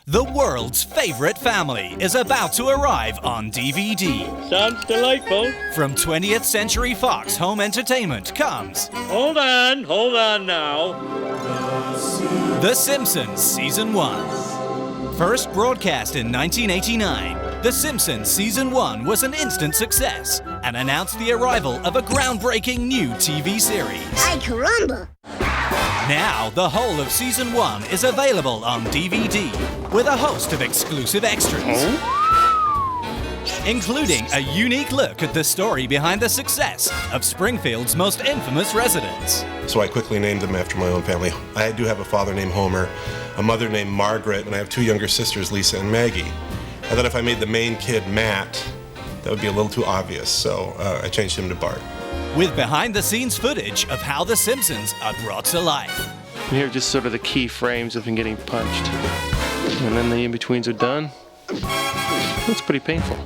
The world's favorite family is about to arrive on DVD. Sounds delightful. From 20th Century Fox Home Entertainment comes... Hold on now. The Simpsons Season 1. First broadcast in 1989, The Simpsons Season 1 was an instant success and announced the arrival of a groundbreaking new TV series. Ay, caramba! Now, the whole of Season 1 is available on DVD with a host of exclusive extras, including a unique look at the story behind the success of Springfield's most infamous residents. So I quickly named them after my own family. I do have a father named Homer, a mother named Margaret, and I have two younger sisters, Lisa and Maggie. I thought if I made the main kid Matt, that would be a little too obvious, so I changed him to Bart. With behind-the-scenes footage of how The Simpsons are brought to life. And here are just sort of the key frames of him getting punched. And then the in-betweens are done. It's pretty painful.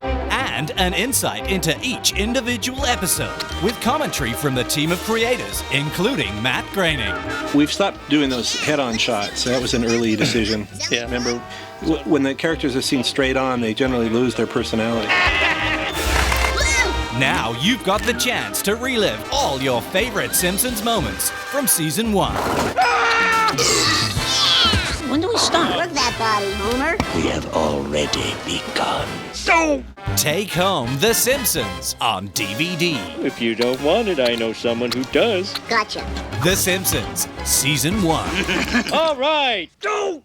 And an insight into each individual episode, with commentary from the team of creators, including Matt Groening. We've stopped doing those head-on shots. That was an early decision. Yeah. Remember, when the characters are seen straight on, they generally lose their personality. Now you've got the chance to relive all your favorite Simpsons moments from Season 1. When do we start? Work that body, Homer. We have already begun. So, take home The Simpsons on DVD. If you don't want it, I know someone who does. Gotcha. The Simpsons, Season 1. All right, go!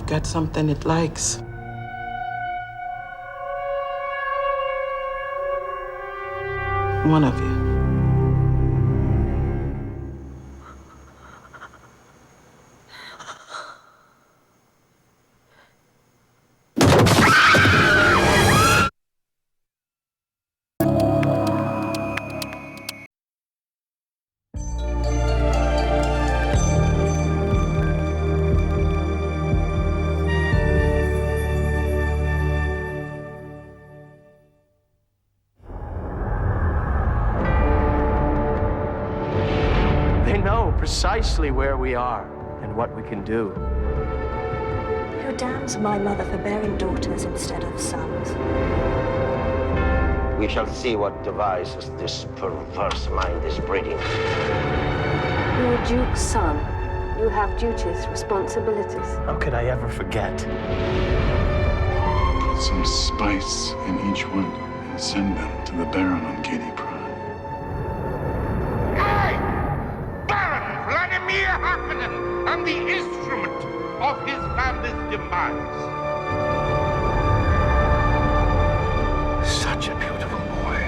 Got something it likes. One of you. Precisely where we are and what we can do. Who damns my mother for bearing daughters instead of sons? We shall see what devices this perverse mind is breeding. You're a duke's son. You have duties, responsibilities. How could I ever forget? Put some spice in each one and send them to the Baron on Katie Prime. I'm the instrument of his family's demise. Such a beautiful boy.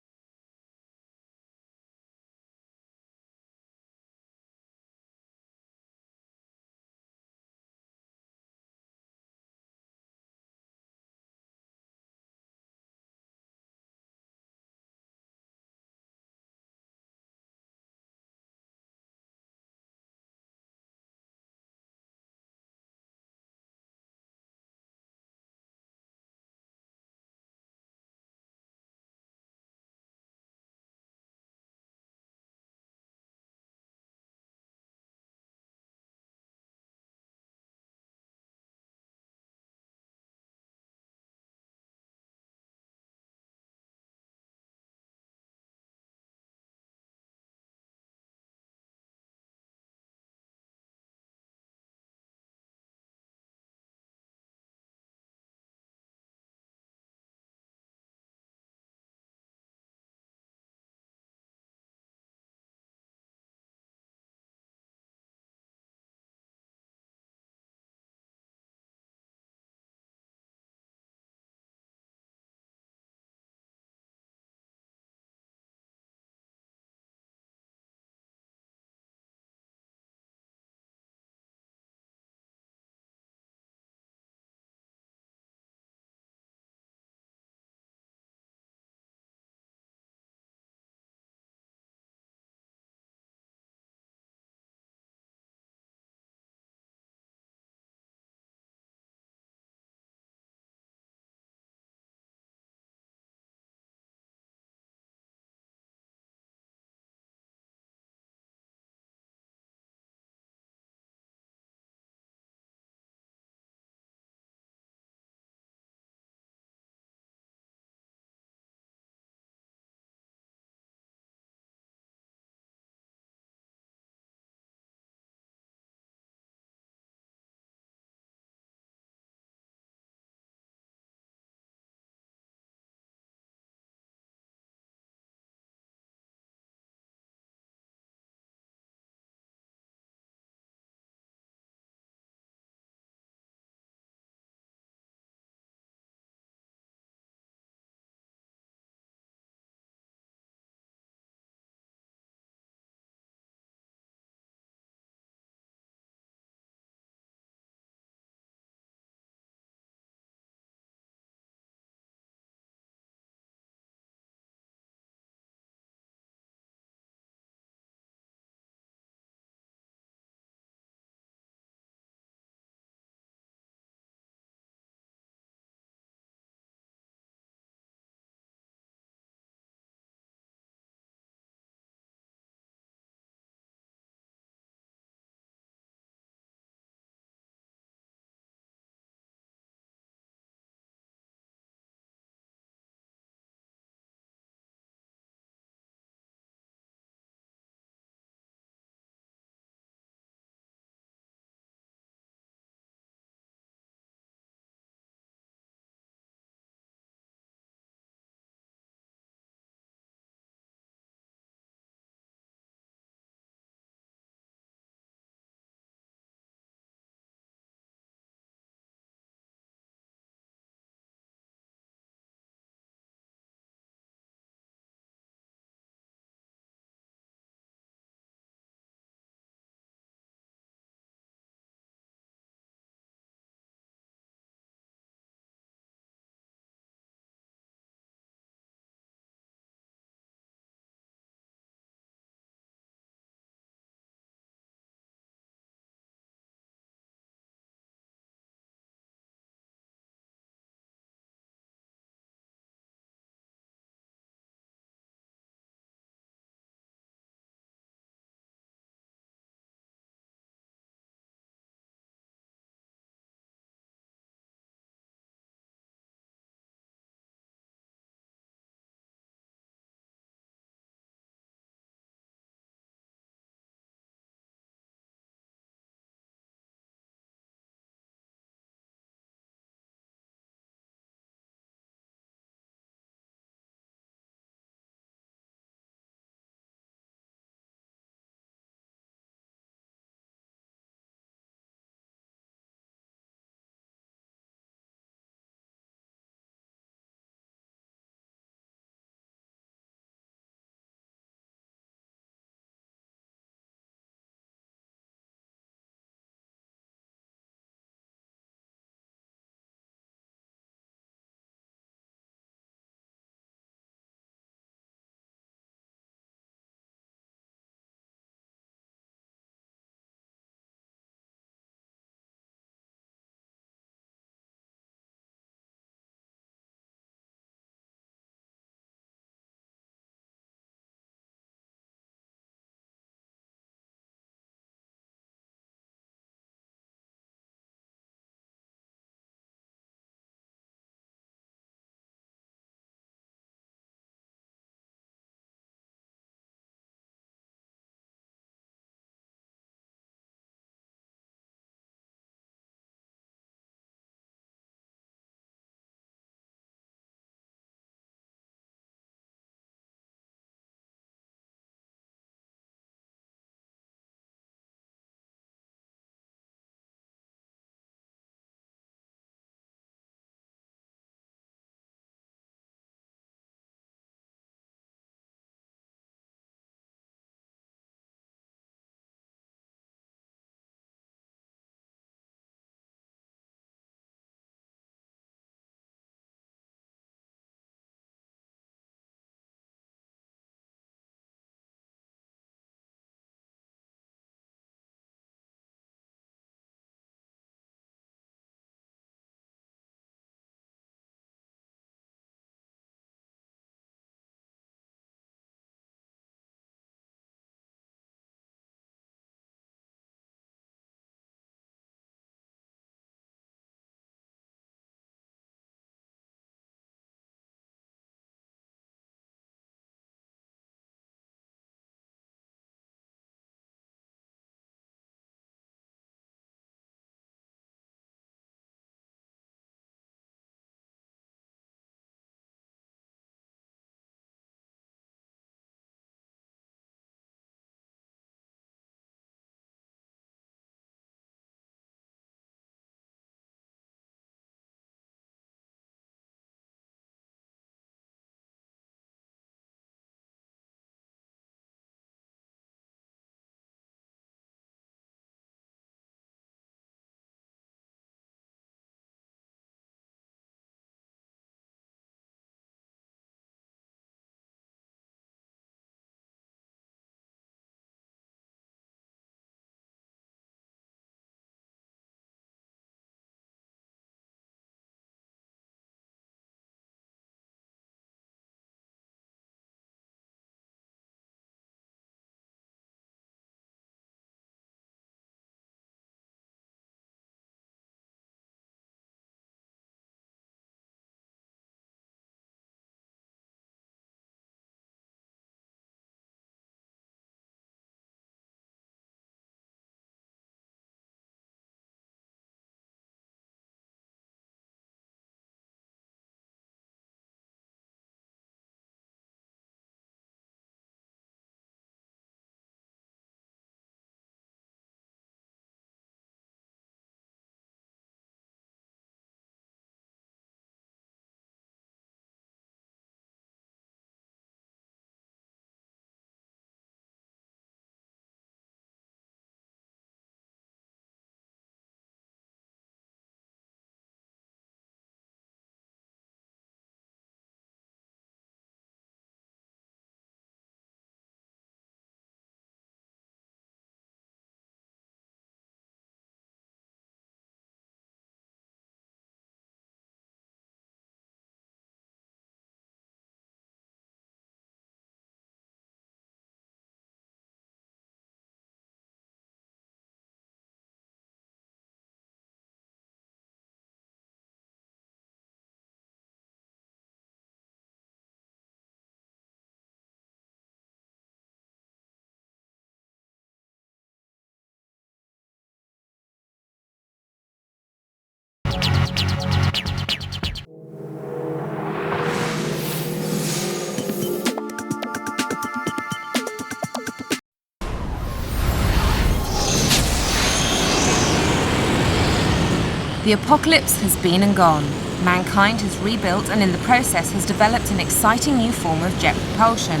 The apocalypse has been and gone. Mankind has rebuilt and in the process has developed an exciting new form of jet propulsion.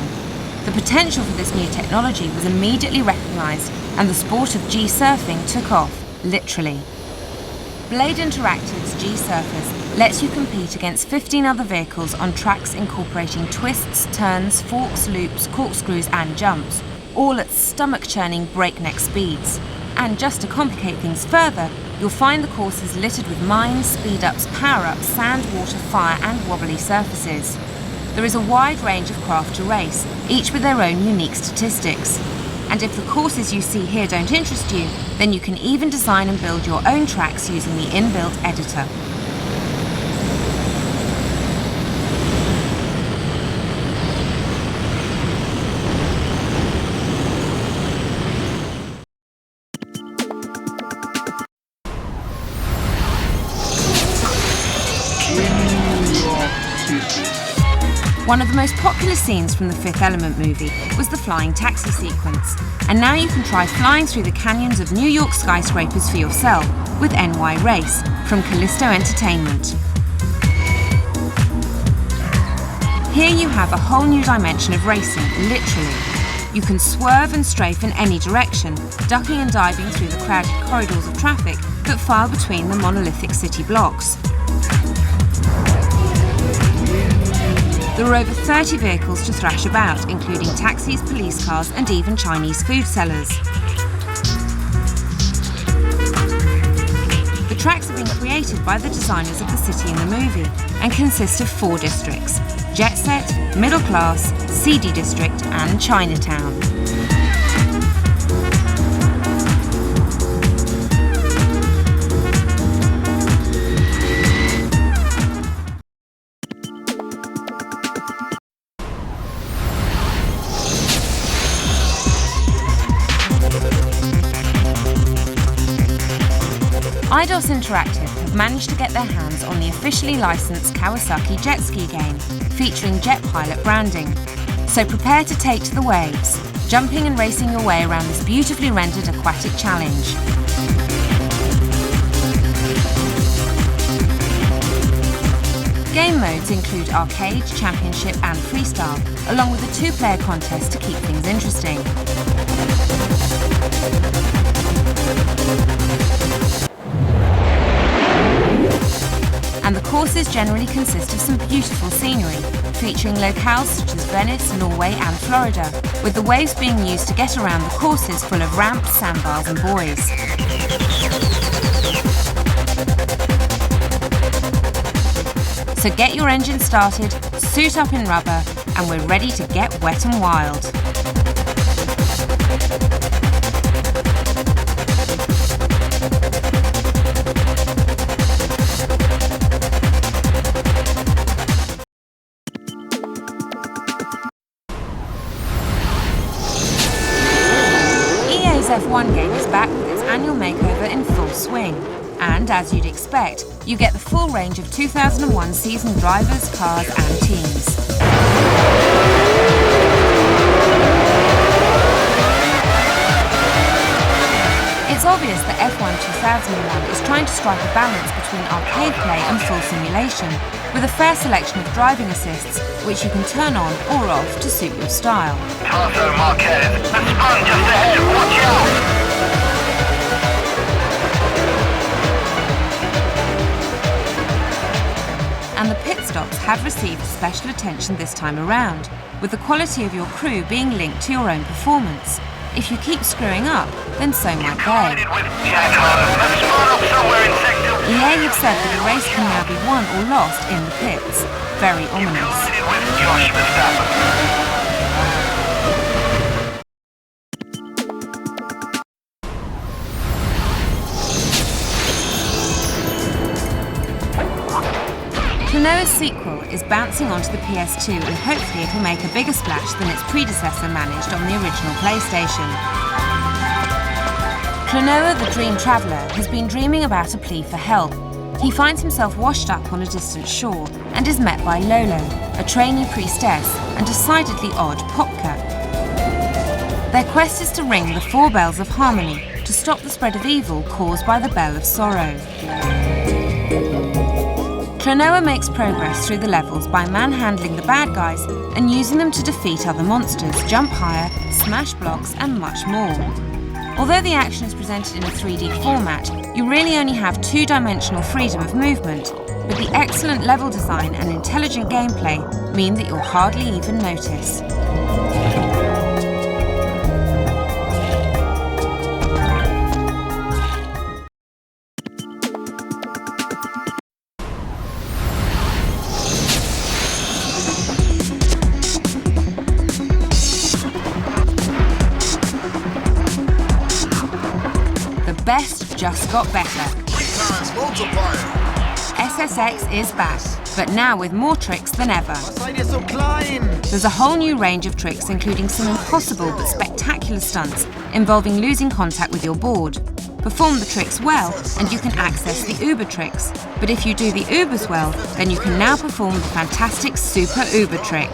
The potential for this new technology was immediately recognised and the sport of G-surfing took off, literally. Blade Interactive's G-Surfers lets you compete against 15 other vehicles on tracks incorporating twists, turns, forks, loops, corkscrews and jumps, all at stomach-churning breakneck speeds. And just to complicate things further, you'll find the courses littered with mines, speed-ups, power-ups, sand, water, fire and wobbly surfaces. There is a wide range of craft to race, each with their own unique statistics. And if the courses you see here don't interest you, then you can even design and build your own tracks using the inbuilt editor. One of the most popular scenes from the Fifth Element movie was the flying taxi sequence, and now you can try flying through the canyons of New York skyscrapers for yourself with NY Race from Callisto Entertainment. Here you have a whole new dimension of racing, literally. You can swerve and strafe in any direction, ducking and diving through the crowded corridors of traffic that file between the monolithic city blocks. There are over 30 vehicles to thrash about, including taxis, police cars, and even Chinese food sellers. The tracks have been created by the designers of the city in the movie and consist of 4 districts: Jet Set, Middle Class, Seedy District, and Chinatown. Eidos Interactive have managed to get their hands on the officially licensed Kawasaki jet ski game, featuring Jet Pilot branding. So prepare to take to the waves, jumping and racing your way around this beautifully rendered aquatic challenge. Game modes include arcade, championship and freestyle, along with a 2-player contest to keep things interesting. And the courses generally consist of some beautiful scenery, featuring locales such as Venice, Norway and Florida, with the waves being used to get around the courses full of ramps, sandbars and buoys. So get your engine started, suit up in rubber, and we're ready to get wet and wild. F1 game is back with its annual makeover in full swing. And as you'd expect, you get the full range of 2001 seasoned drivers, cars and teams. It's obvious that F1 2001 is trying to strike a balance between arcade play and full simulation, with a fair selection of driving assists, which you can turn on or off to suit your style. Tasso Marquez, a spun just ahead, watch out! And the pit stops have received special attention this time around, with the quality of your crew being linked to your own performance. If you keep screwing up, then so might they. EA have said that a race can now be won or lost in the pits. Very ominous. Klonoa's sequel is bouncing onto the PS2 and hopefully it'll make a bigger splash than its predecessor managed on the original PlayStation. Klonoa, the Dream Traveller, has been dreaming about a plea for help. He finds himself washed up on a distant shore and is met by Lolo, a trainee priestess and decidedly odd Popka. Their quest is to ring the 4 bells of harmony to stop the spread of evil caused by the Bell of Sorrow. Klonoa makes progress through the levels by manhandling the bad guys and using them to defeat other monsters, jump higher, smash blocks, and much more. Although the action is presented in a 3D format, you really only have two-dimensional freedom of movement, but the excellent level design and intelligent gameplay mean that you'll hardly even notice. The best just got better. SSX is back, but now with more tricks than ever. There's a whole new range of tricks, including some impossible but spectacular stunts involving losing contact with your board. Perform the tricks well, and you can access the Uber tricks. But if you do the Ubers well, then you can now perform the fantastic Super Uber trick.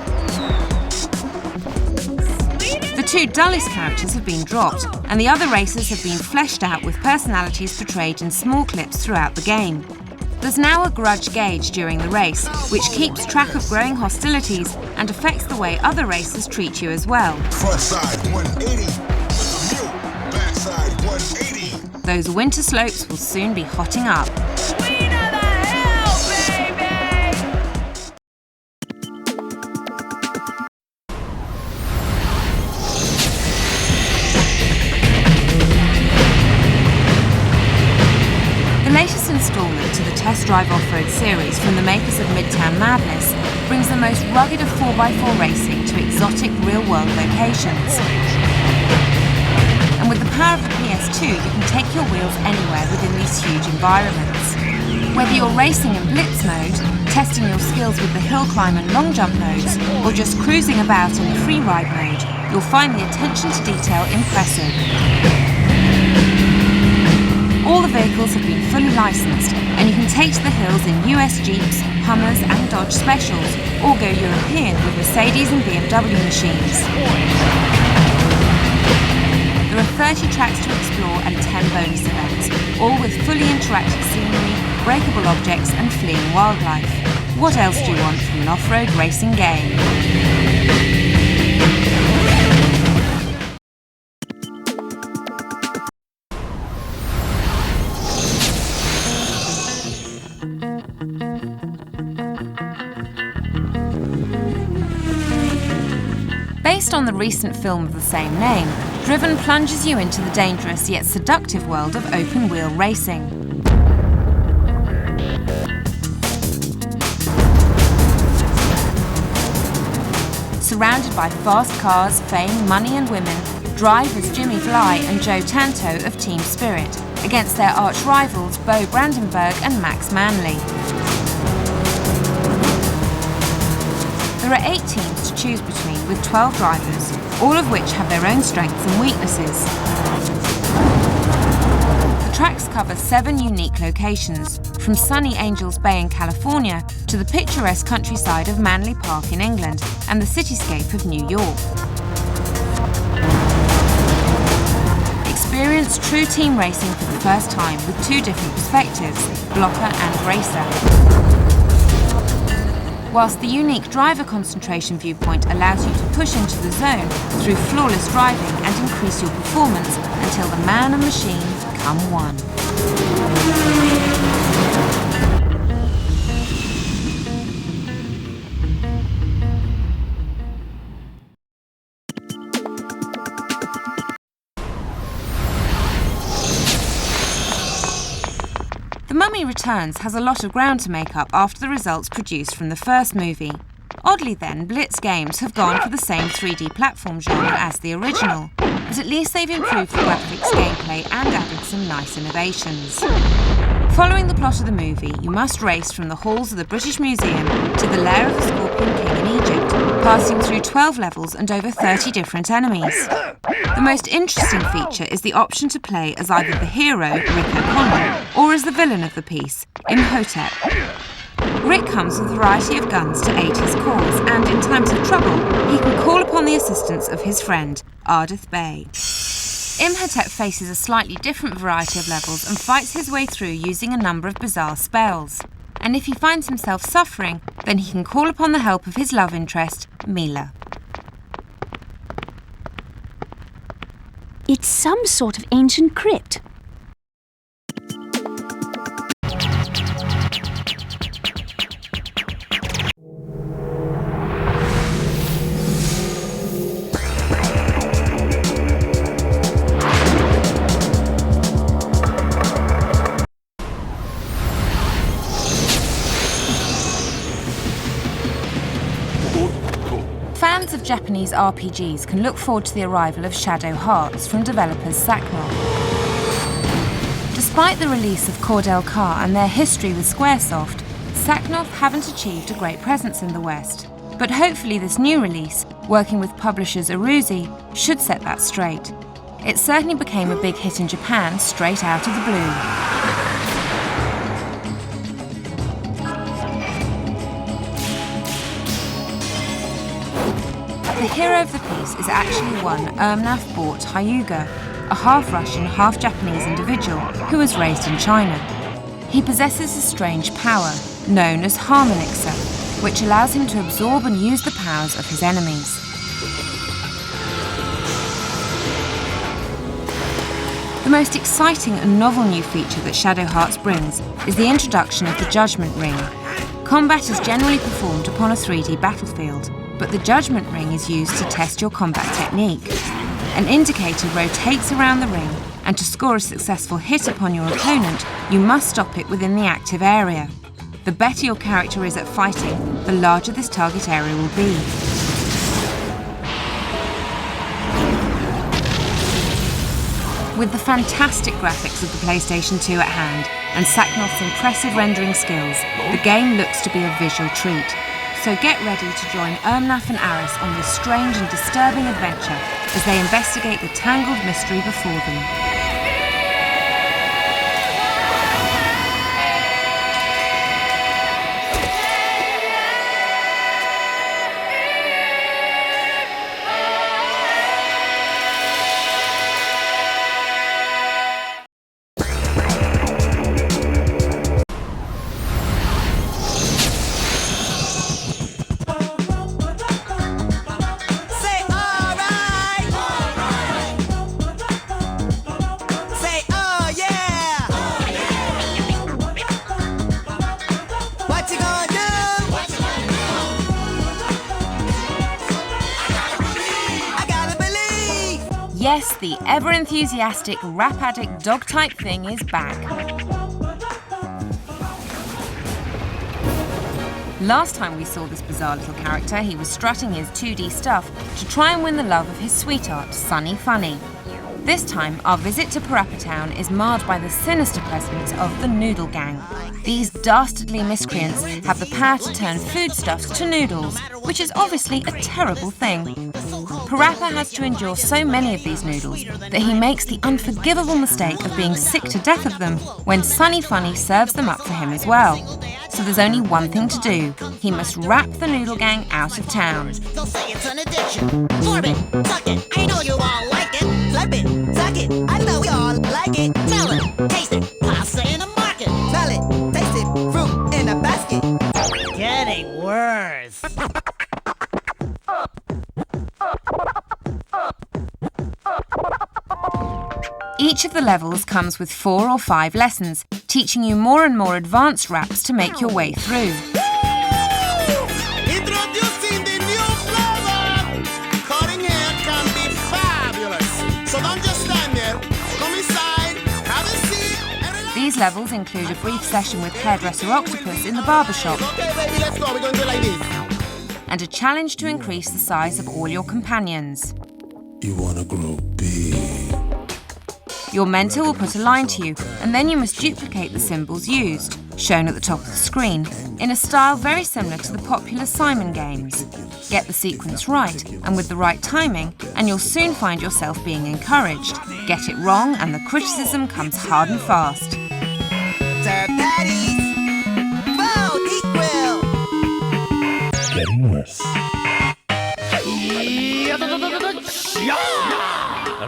The two dullest characters have been dropped, and the other racers have been fleshed out with personalities portrayed in small clips throughout the game. There's now a grudge gauge during the race, which keeps track of growing hostilities and affects the way other racers treat you as well. Front side 180, backside 180. Those winter slopes will soon be hotting up. The latest instalment to the Test Drive Off-Road series from the makers of Midtown Madness brings the most rugged of 4x4 racing to exotic real-world locations. And with the power of the PS2, you can take your wheels anywhere within these huge environments. Whether you're racing in blitz mode, testing your skills with the hill climb and long jump modes, or just cruising about in the free ride mode, you'll find the attention to detail impressive. All the vehicles have been fully licensed, and you can take to the hills in US Jeeps, Hummers and Dodge Specials, or go European with Mercedes and BMW machines. There are 30 tracks to explore and 10 bonus events, all with fully interactive scenery, breakable objects and fleeing wildlife. What else do you want from an off-road racing game? Based on the recent film of the same name, Driven plunges you into the dangerous yet seductive world of open-wheel racing. Surrounded by fast cars, fame, money and women, drive as Jimmy Bly and Joe Tanto of Team Spirit against their arch-rivals Bo Brandenburg and Max Manley. There are 8 teams to choose between with 12 drivers, all of which have their own strengths and weaknesses. The tracks cover 7 unique locations, from sunny Angels Bay in California to the picturesque countryside of Manly Park in England and the cityscape of New York. Experience true team racing for the first time with 2 different perspectives, blocker and racer. Whilst the unique driver concentration viewpoint allows you to push into the zone through flawless driving and increase your performance until the man and machine become one. The Mummy Returns has a lot of ground to make up after the results produced from the first movie. Oddly then, Blitz Games have gone for the same 3D platform genre as the original, but at least they've improved the graphics, gameplay and added some nice innovations. Following the plot of the movie, you must race from the halls of the British Museum to the lair of the Scorpion King in Egypt, passing through 12 levels and over 30 different enemies. The most interesting feature is the option to play as either the hero, Rick O'Connell, or as the villain of the piece, Imhotep. Rick comes with a variety of guns to aid his cause, and in times of trouble, he can call upon the assistance of his friend, Ardith Bey. Imhotep faces a slightly different variety of levels and fights his way through using a number of bizarre spells. and if he finds himself suffering, then he can call upon the help of his love interest, Mila. It's some sort of ancient crypt. Fans of Japanese RPGs can look forward to the arrival of Shadow Hearts from developers Saknov. Despite the release of Cordell Car and their history with Squaresoft, Saknov haven't achieved a great presence in the West. But hopefully this new release, working with publishers Aruzi, should set that straight. It certainly became a big hit in Japan straight out of the blue. The hero of the piece is actually one Ermnaf Bort Hyuga, a half-Russian, half-Japanese individual who was raised in China. He possesses a strange power, known as Harmonixer, which allows him to absorb and use the powers of his enemies. The most exciting and novel new feature that Shadow Hearts brings is the introduction of the Judgment Ring. Combat is generally performed upon a 3D battlefield, but the Judgment Ring is used to test your combat technique. An indicator rotates around the ring, and to score a successful hit upon your opponent, you must stop it within the active area. The better your character is at fighting, the larger this target area will be. With the fantastic graphics of the PlayStation 2 at hand, and Saknov's impressive rendering skills, the game looks to be a visual treat. So get ready to join Ermnaf and Aris on this strange and disturbing adventure as they investigate the tangled mystery before them. Yes, the ever-enthusiastic rap addict dog-type thing is back. Last time we saw this bizarre little character, he was strutting his 2D stuff to try and win the love of his sweetheart, Sunny Funny. This time, our visit to PaRappa Town is marred by the sinister presence of the Noodle Gang. These dastardly miscreants have the power to turn foodstuffs to noodles, which is obviously a terrible thing. PaRappa has to endure so many of these noodles that he makes the unforgivable mistake of being sick to death of them when Sunny Funny serves them up for him as well. So there's only one thing to do. He must rap the Noodle Gang out of town. They'll say it's an addiction. Form it, suck it, I know you all like it. Slurp it, suck it, I know we all like it. Smell it, taste it, pasta in the market. Smell it, taste it, fruit in a basket. Getting worse. Each of the levels comes with 4 or 5 lessons, teaching you more and more advanced raps to make your way through. Introducing the new flavor! Cutting hair can be fabulous. So don't just stand there. Come inside, have a seat. These levels include a brief session with hairdresser Octopus in the barbershop. Okay, baby, let's go. We're going to do it like this. And a challenge to increase the size of all your companions. You want to grow big. Your mentor will put a line to you, and then you must duplicate the symbols used, shown at the top of the screen, in a style very similar to the popular Simon games. Get the sequence right, and with the right timing, and you'll soon find yourself being encouraged. Get it wrong, and the criticism comes hard and fast. Sir Patty's Bounty Grill. Getting worse.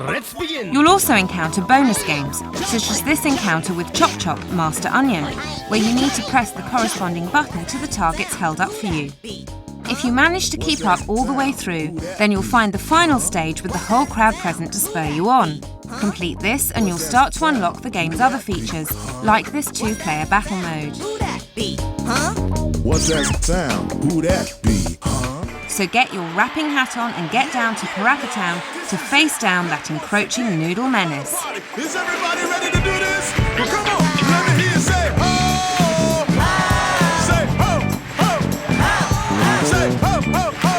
Let's begin. You'll also encounter bonus games, such as this encounter with Chop Chop Master Onion, where you need to press the corresponding button to the targets held up for you. If you manage to keep up all the way through, then you'll find the final stage with the whole crowd present to spur you on. Complete this and you'll start to unlock the game's other features, like this 2-player battle mode. What's that sound? Who that be? So get your rapping hat on and get down to PaRappa Town to face down that encroaching noodle menace. Is everybody ready to do this? Well, come on, let me hear you say ho! Say ho, ho, ho! Say ho, ho, ho!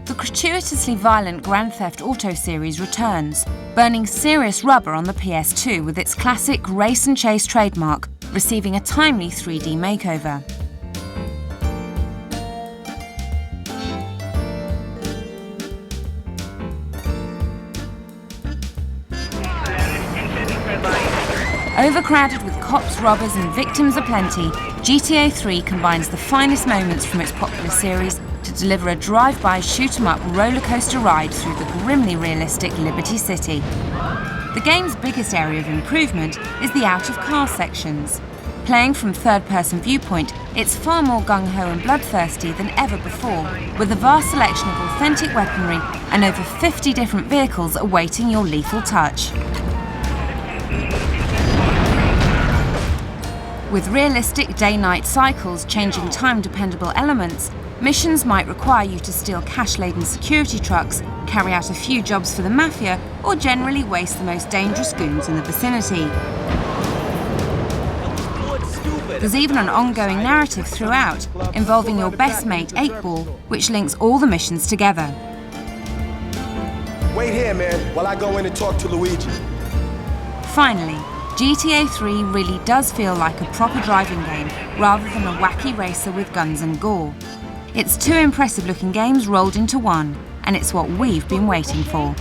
The gratuitously violent Grand Theft Auto series returns, burning serious rubber on the PS2 with its classic race and chase trademark, receiving a timely 3D makeover. Overcrowded with cops, robbers and victims aplenty, GTA 3 combines the finest moments from its popular series to deliver a drive-by shoot-'em-up rollercoaster ride through the grimly realistic Liberty City. The game's biggest area of improvement is the out-of-car sections. Playing from third-person viewpoint, it's far more gung-ho and bloodthirsty than ever before, with a vast selection of authentic weaponry and over 50 different vehicles awaiting your lethal touch. With realistic day-night cycles changing time-dependable elements, missions might require you to steal cash-laden security trucks, carry out a few jobs for the mafia, or generally waste the most dangerous goons in the vicinity. There's even an ongoing narrative throughout, involving your best mate 8-Ball, which links all the missions together. Wait here, man, while I go in and talk to Luigi. Finally, GTA 3 really does feel like a proper driving game, rather than a wacky racer with guns and gore. It's two impressive-looking games rolled into one, and it's what we've been waiting for.